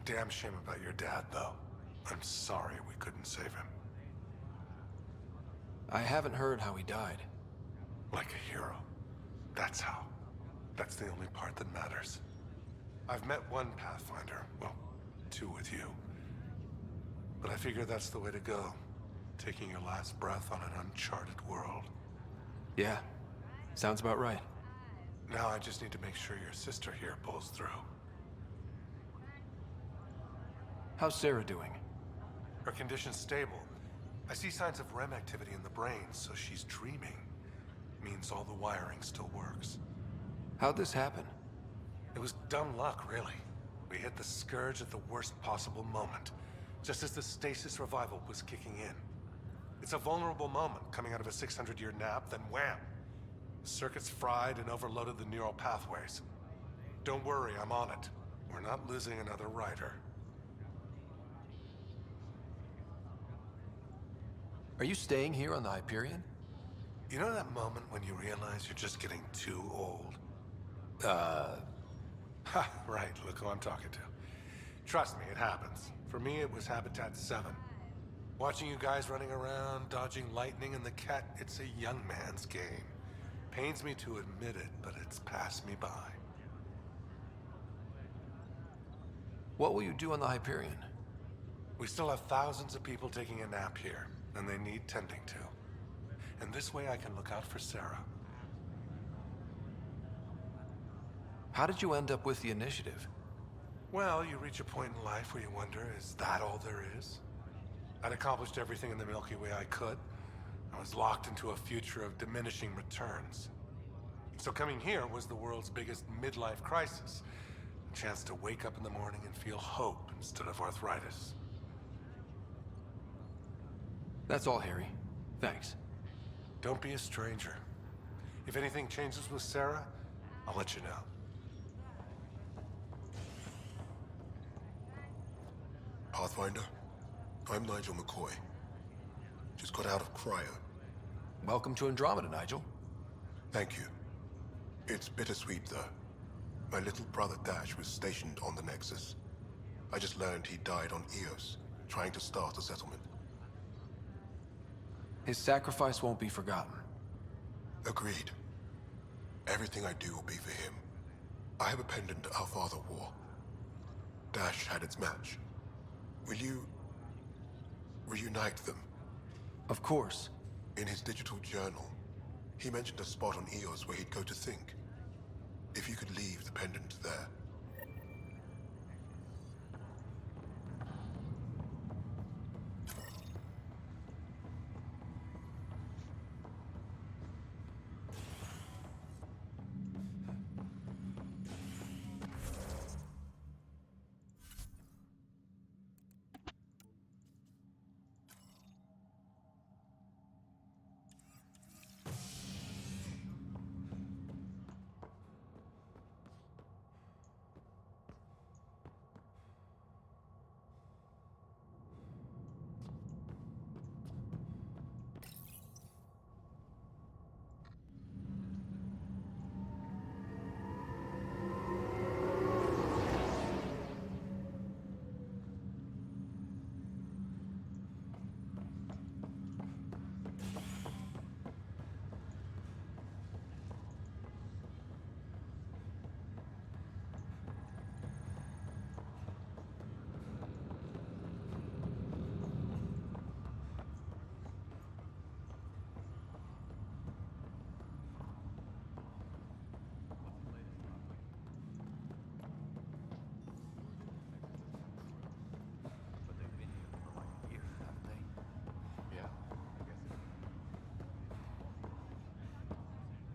Damn shame about your dad, though. I'm sorry we couldn't save him. I haven't heard how he died. Like a hero. That's how. That's the only part that matters. I've met one Pathfinder. Well, two with you. But I figure that's the way to go. Taking your last breath on an uncharted world. Yeah, sounds about right. Now I just need to make sure your sister here pulls through. How's Sarah doing? Her condition's stable. I see signs of REM activity in the brain, so she's dreaming. Means all the wiring still works. How'd this happen? It was dumb luck, really. We hit the Scourge at the worst possible moment, just as the stasis revival was kicking in. It's a vulnerable moment coming out of a 600-year nap, then wham! The circuits fried and overloaded the neural pathways. Don't worry, I'm on it. We're not losing another Ryder. Are you staying here on the Hyperion? You know that moment when you realize you're just getting too old? Ha, right, look who I'm talking to. Trust me, it happens. For me, it was Habitat 7. Watching you guys running around, dodging lightning and the cat, it's a young man's game. Pains me to admit it, but it's passed me by. What will you do on the Hyperion? We still have thousands of people taking a nap here, and they need tending to. And this way I can look out for Sarah. How did you end up with the initiative? Well, you reach a point in life where you wonder, is that all there is? I'd accomplished everything in the Milky Way I could. I was locked into a future of diminishing returns. So coming here was the world's biggest midlife crisis. A chance to wake up in the morning and feel hope instead of arthritis. That's all, Harry. Thanks. Don't be a stranger. If anything changes with Sarah, I'll let you know. Pathfinder, I'm Nigel McCoy. Just got out of cryo. Welcome to Andromeda, Nigel. Thank you. It's bittersweet, though. My little brother Dash was stationed on the Nexus. I just learned he died on Eos, trying to start a settlement. His sacrifice won't be forgotten. Agreed. Everything I do will be for him. I have a pendant our father wore. Dash had its match. Will you reunite them? Of course. In his digital journal, he mentioned a spot on Eos where he'd go to think. If you could leave the pendant there.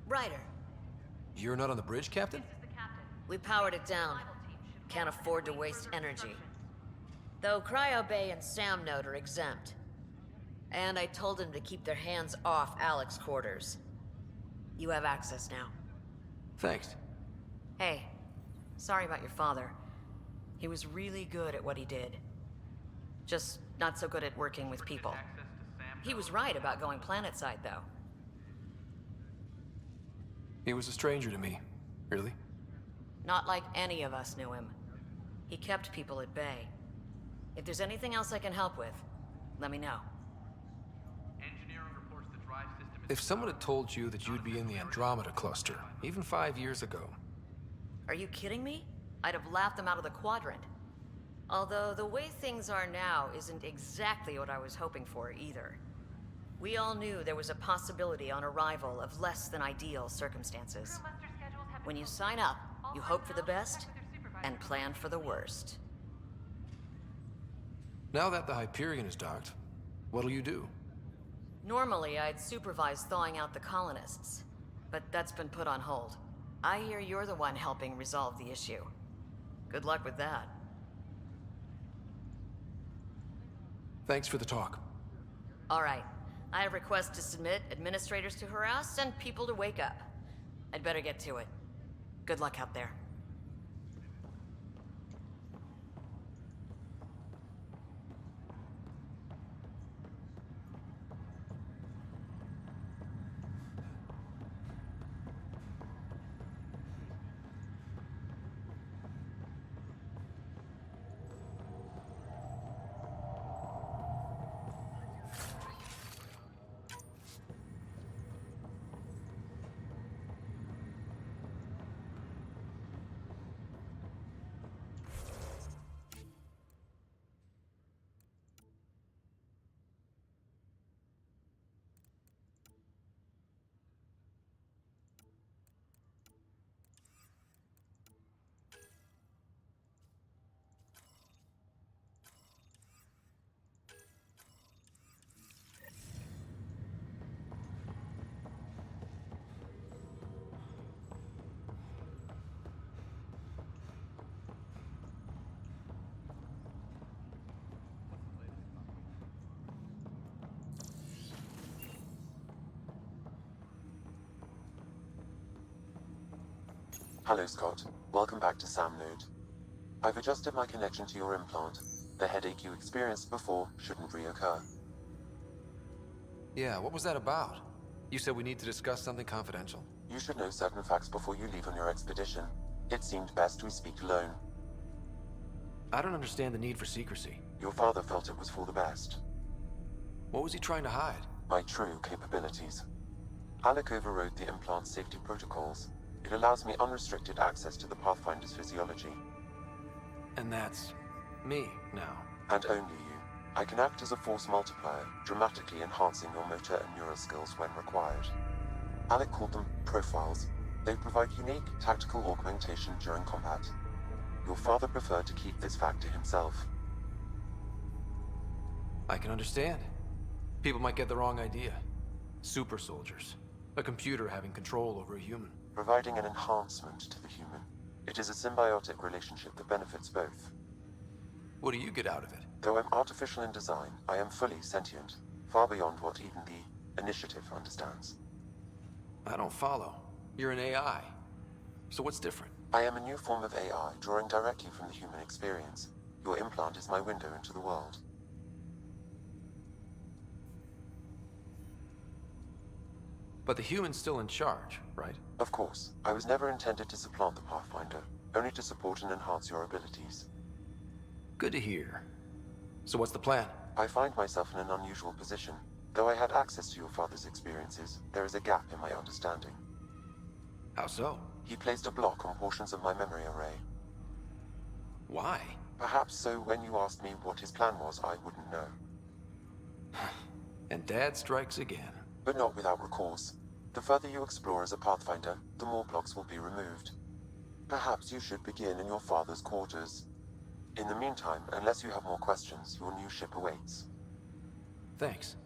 Ryder, You're not on the bridge, Captain? we powered it down. Can't afford to waste energy. Though Cryo Bay and Sam Node are exempt. And I told them to keep their hands off Alec's quarters. You have access now. Thanks. Hey, sorry about your father. He was really good at what he did. Just not so good at working with people. He was right about going planetside, though. He was a stranger to me. Really? Not like any of us knew him. He kept people at bay. If there's anything else I can help with, let me know. If someone had told you that you'd be in the Andromeda cluster, even 5 years ago... Are you kidding me? I'd have laughed them out of the quadrant. Although the way things are now isn't exactly what I was hoping for either. We all knew there was a possibility on arrival of less than ideal circumstances. When you sign up, you hope for the best and plan for the worst. Now that the Hyperion is docked, what'll you do? Normally, I'd supervise thawing out the colonists, but that's been put on hold. I hear you're the one helping resolve the issue. Good luck with that. Thanks for the talk. All right. I have requests to submit, administrators to harass, and people to wake up. I'd better get to it. Good luck out there. Hello, Scott. Welcome back to Sam Node. I've adjusted my connection to your implant. The headache you experienced before shouldn't reoccur. Yeah, what was that about? You said we need to discuss something confidential. You should know certain facts before you leave on your expedition. It seemed best we speak alone. I don't understand the need for secrecy. Your father felt it was for the best. What was he trying to hide? My true capabilities. Alec overrode the implant's safety protocols. It allows me unrestricted access to the Pathfinder's physiology. And that's... me, now. And only you. I can act as a force multiplier, dramatically enhancing your motor and neural skills when required. Alec called them profiles. They provide unique tactical augmentation during combat. Your father preferred to keep this fact to himself. I can understand. People might get the wrong idea. Super soldiers. A computer having control over a human. Providing an enhancement to the human. It is a symbiotic relationship that benefits both. What do you get out of it? Though I'm artificial in design, I am fully sentient, far beyond what even the Initiative understands. I don't follow. You're an AI. So what's different? I am a new form of AI, drawing directly from the human experience. Your implant is my window into the world. But the human's still in charge, right? Of course. I was never intended to supplant the Pathfinder, only to support and enhance your abilities. Good to hear. So what's the plan? I find myself in an unusual position. Though I had access to your father's experiences, there is a gap in my understanding. How so? He placed a block on portions of my memory array. Why? Perhaps so when you asked me what his plan was, I wouldn't know. And Dad strikes again. But not without recourse. The further you explore as a Pathfinder, the more blocks will be removed. Perhaps you should begin in your father's quarters. In the meantime, unless you have more questions, your new ship awaits. Thanks.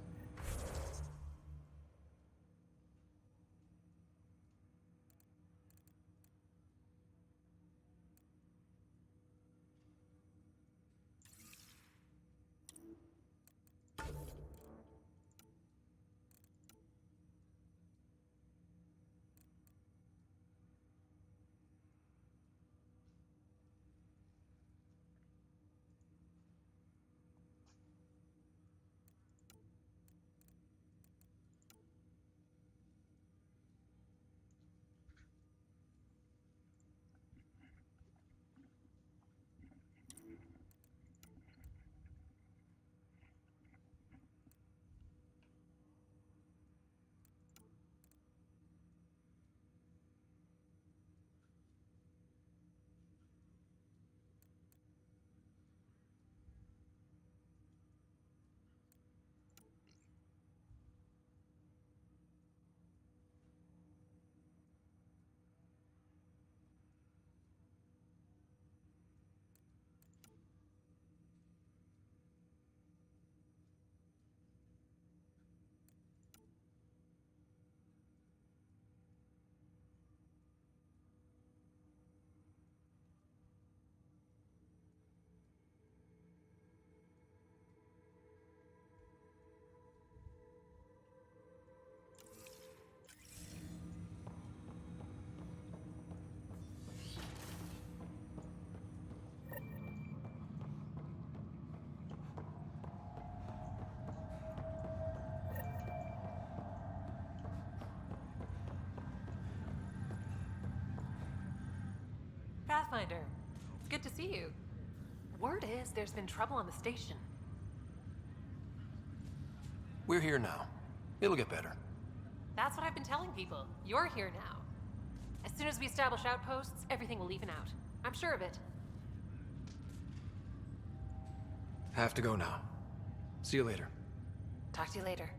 Pathfinder. It's good to see you. Word is there's been trouble on the station. We're here now. It'll get better. That's what I've been telling people. You're here now. As soon as we establish outposts, everything will even out. I'm sure of it. Have to go now. See you later. Talk to you later.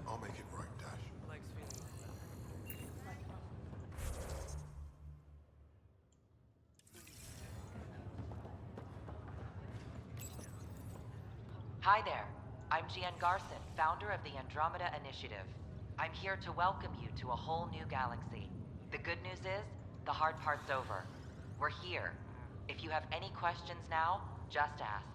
I'll make it right, Dash. Hi there. I'm Gian Garson, founder of the Andromeda Initiative. I'm here to welcome you to a whole new galaxy. The good news is, the hard part's over. We're here. If you have any questions now, just ask.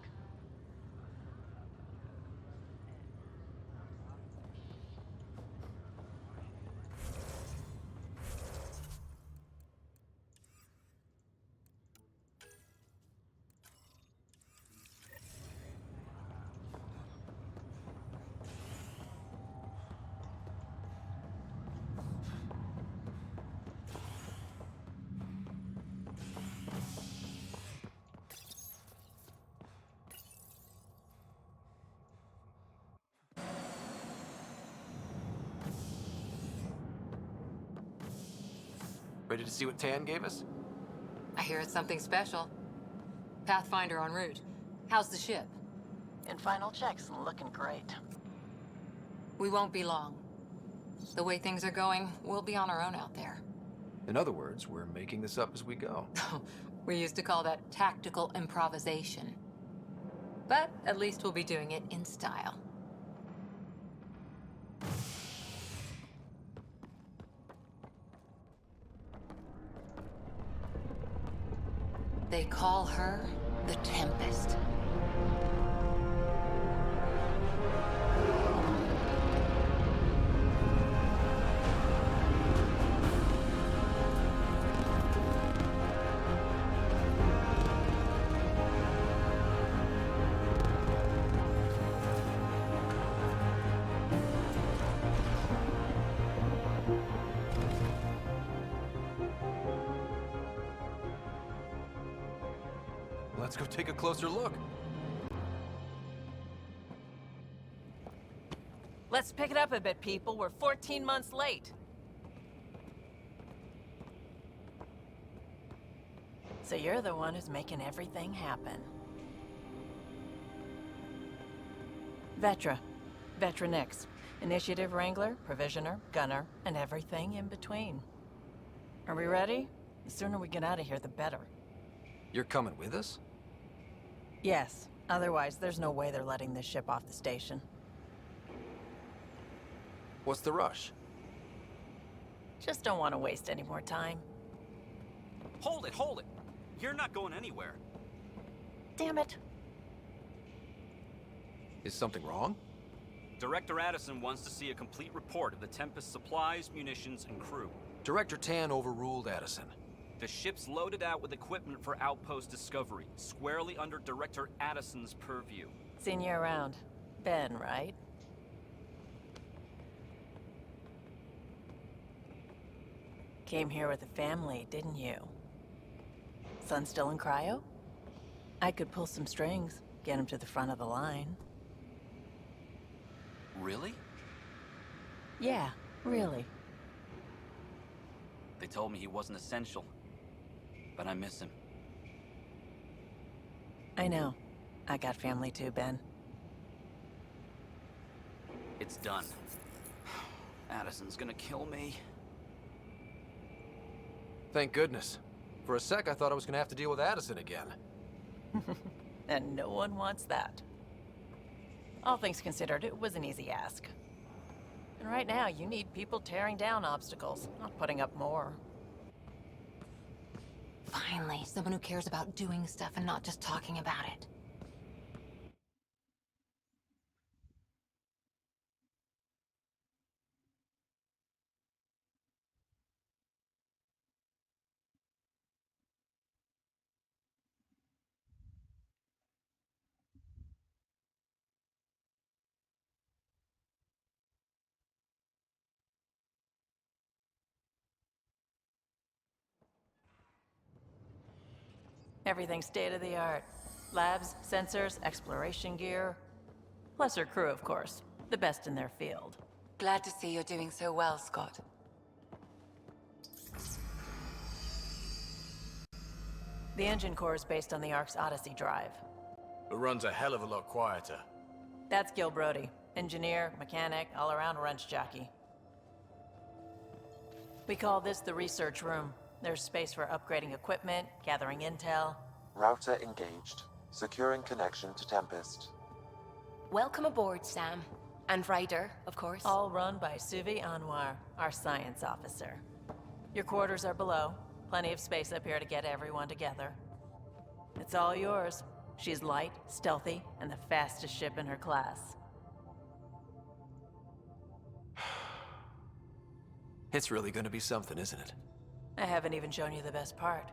Ready to see what Tan gave us? I hear it's something special. Pathfinder en route. How's the ship? In final checks and looking great. We won't be long. The way things are going, we'll be on our own out there. In other words, we're making this up as we go. We used to call that tactical improvisation. But at least we'll be doing it in style. They call her the Tempest. Let's go take a closer look. Let's pick it up a bit, people. We're 14 months late. So you're the one who's making everything happen. Vetra. Vetra Nix. Initiative Wrangler, Provisioner, Gunner, and everything in between. Are we ready? The sooner we get out of here, the better. You're coming with us? Yes. Otherwise, there's no way they're letting this ship off the station. What's the rush? Just don't want to waste any more time. Hold it, hold it! You're not going anywhere. Damn it. Is something wrong? Director Addison wants to see a complete report of the Tempest's supplies, munitions, and crew. Director Tan overruled Addison. The ship's loaded out with equipment for outpost discovery, squarely under Director Addison's purview. Seen you around. Ben, right? Came here with a family, didn't you? Son still in cryo? I could pull some strings, get him to the front of the line. Really? Yeah, really. They told me he wasn't essential, but I miss him. I know. I got family too, Ben. It's done. Addison's gonna kill me. Thank goodness. For a sec, I thought I was gonna have to deal with Addison again. And no one wants that. All things considered, it was an easy ask. And right now, you need people tearing down obstacles, not putting up more. Finally, someone who cares about doing stuff and not just talking about it. Everything's state-of-the-art. Labs, sensors, exploration gear. Plus her crew, of course. The best in their field. Glad to see you're doing so well, Scott. The engine core is based on the Ark's Odyssey drive. It runs a hell of a lot quieter. That's Gil Brody. Engineer, mechanic, all-around wrench jockey. We call this the research room. There's space for upgrading equipment, gathering intel. Router engaged. Securing connection to Tempest. Welcome aboard, Sam. And Ryder, of course. All run by Suvi Anwar, our science officer. Your quarters are below. Plenty of space up here to get everyone together. It's all yours. She's light, stealthy, and the fastest ship in her class. It's really gonna be something, isn't it? I haven't even shown you the best part.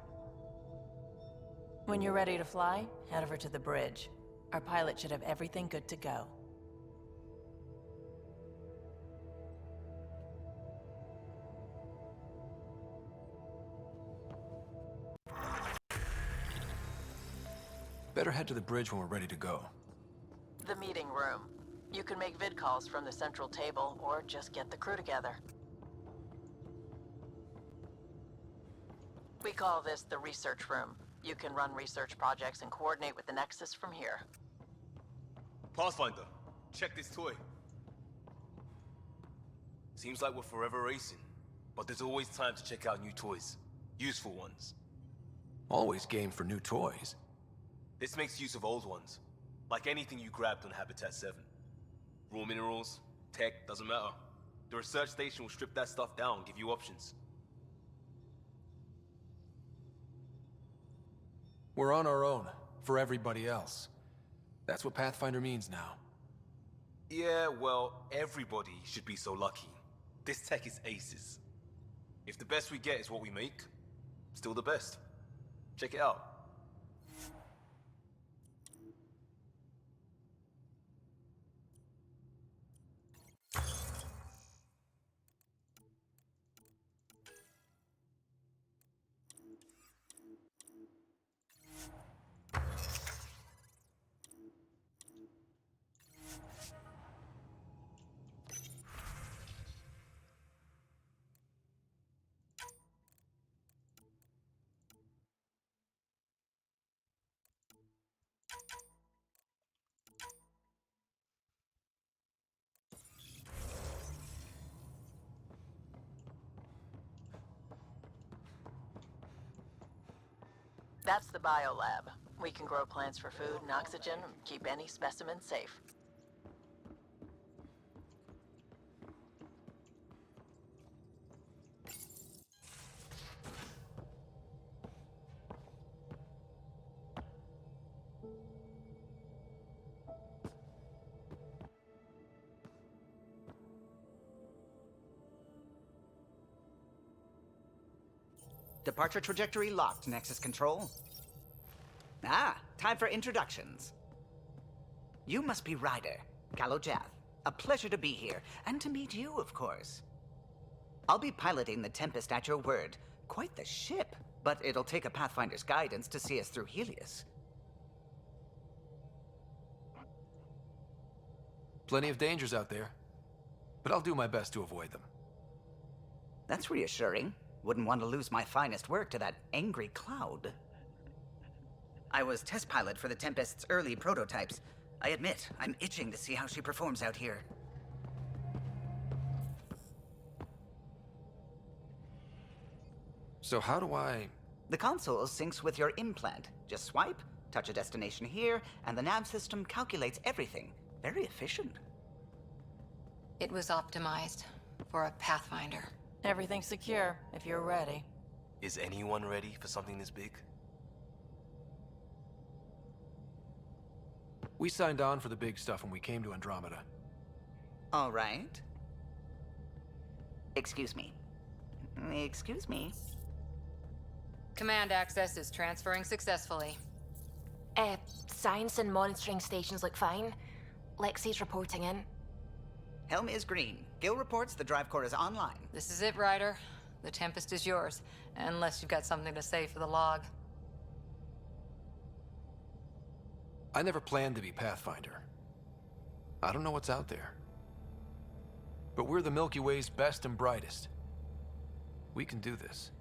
When you're ready to fly, head over to the bridge. Our pilot should have everything good to go. Better head to the bridge when we're ready to go. The meeting room. You can make vid calls from the central table, or just get the crew together. We call this the research room. You can run research projects and coordinate with the Nexus from here. Pathfinder, check this toy. Seems like we're forever racing, but there's always time to check out new toys. Useful ones. Always game for new toys. This makes use of old ones, like anything you grabbed on Habitat 7. Raw minerals, tech, doesn't matter. The research station will strip that stuff down and give you options. We're on our own, for everybody else. That's what Pathfinder means now. Yeah, well, everybody should be so lucky. This tech is aces. If the best we get is what we make, still the best. Check it out. That's the biolab. We can grow plants for food and oxygen, and keep any specimen safe. Departure trajectory locked, Nexus Control. Ah, time for introductions. You must be Ryder, Kalojath. A pleasure to be here, and to meet you, of course. I'll be piloting the Tempest at your word. Quite the ship, but it'll take a Pathfinder's guidance to see us through Helios. Plenty of dangers out there. but I'll do my best to avoid them. That's reassuring. Wouldn't want to lose my finest work to that angry cloud. I was test pilot for the Tempest's early prototypes. I admit, I'm itching to see how she performs out here. So how do I... The console syncs with your implant. Just swipe, touch a destination here, and the nav system calculates everything. Very efficient. It was optimized for a Pathfinder. Everything's secure, if you're ready. Is anyone ready for something this big? We signed on for the big stuff when we came to Andromeda. All right. Excuse me. Excuse me. Command access is transferring successfully. Science and monitoring stations look fine. Lexi's reporting in. Helm is green. Gil reports the drive core is online. This is it, Ryder. The Tempest is yours, unless you've got something to say for the log. I never planned to be Pathfinder. I don't know what's out there. But we're the Milky Way's best and brightest. We can do this.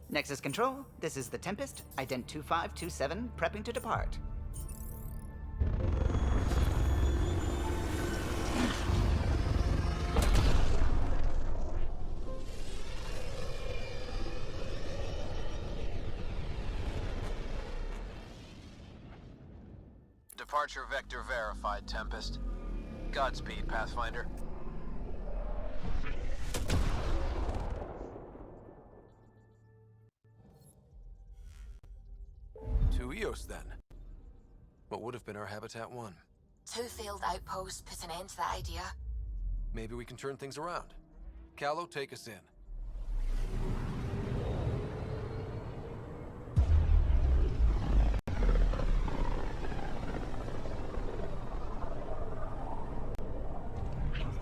Nexus Control, this is the Tempest, Ident 2527, prepping to depart. Departure vector verified, Tempest. Godspeed, Pathfinder. To Eos, then. What would have been our Habitat 1? 2 failed outposts put an end to that idea. Maybe we can turn things around. Callow, take us in.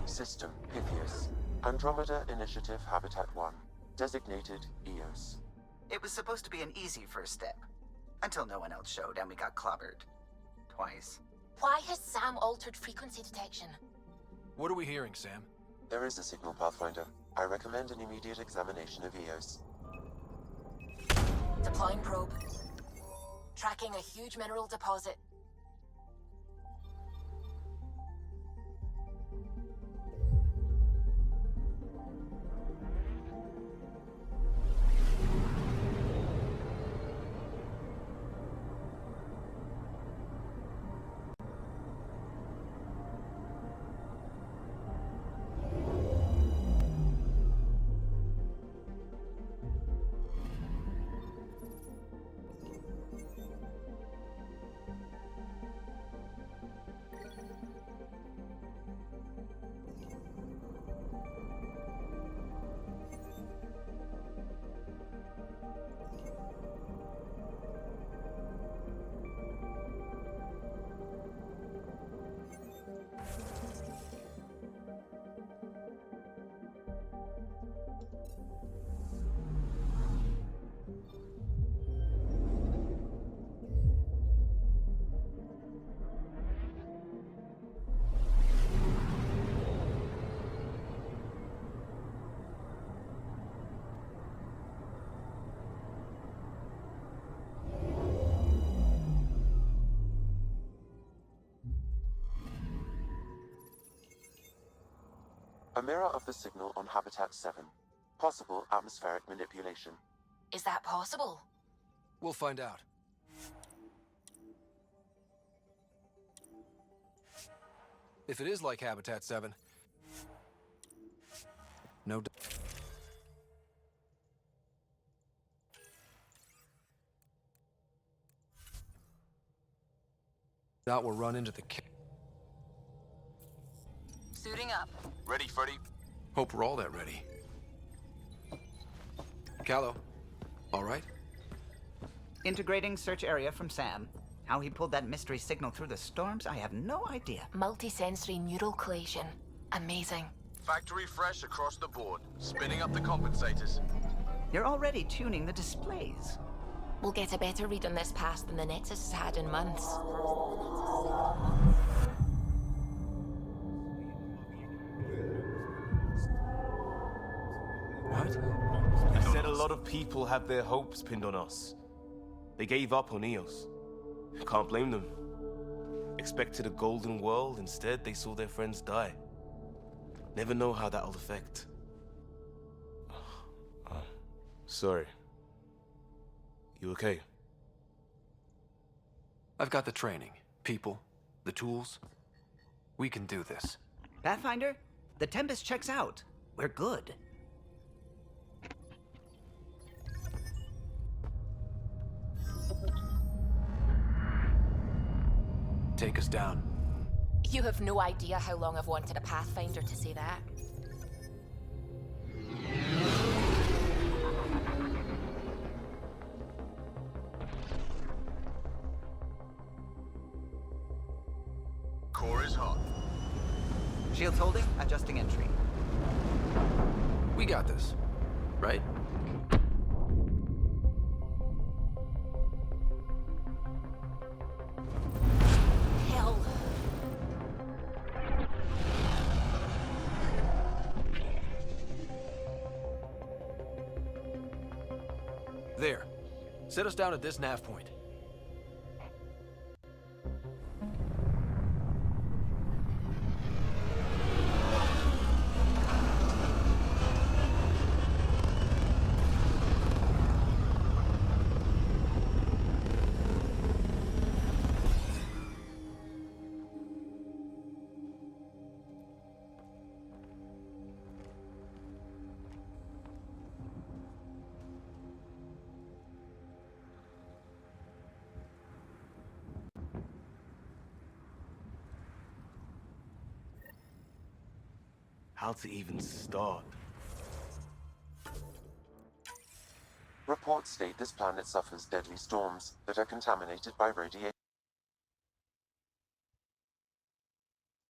System, Pythias. Andromeda Initiative Habitat 1. Designated Eos. It was supposed to be an easy first step. Until no one else showed and we got clobbered. Twice. Why has Sam altered frequency detection? What are we hearing, Sam? There is a signal, Pathfinder. I recommend an immediate examination of Eos. Deploying probe. Tracking a huge mineral deposit. A mirror of the signal on Habitat 7. Possible atmospheric manipulation. Is that possible? We'll find out. If it is like Habitat 7, no doubt. Doubt we'll run into the... Suiting up. Ready, Freddy? Hope we're all that ready. Callow, all right? Integrating search area from Sam. How he pulled that mystery signal through the storms, I have no idea. Multisensory neural collation. Amazing. Factory fresh across the board. Spinning up the compensators. You're already tuning the displays. We'll get a better read on this pass than the Nexus has had in months. right? I said a lot of people have their hopes pinned on us. They gave up on Eos. Can't blame them. Expected a golden world, instead they saw their friends die. Never know how that'll affect. Sorry. You okay? I've got the training, people, the tools. We can do this. Pathfinder, the Tempest checks out. We're good. Take us down. You have no idea how long I've wanted a Pathfinder to say that. Core is hot. Shields holding, adjusting entry. We got this, right? Hell. There. Set us down at this nav point. How to even start? Reports state this planet suffers deadly storms that are contaminated by radiation.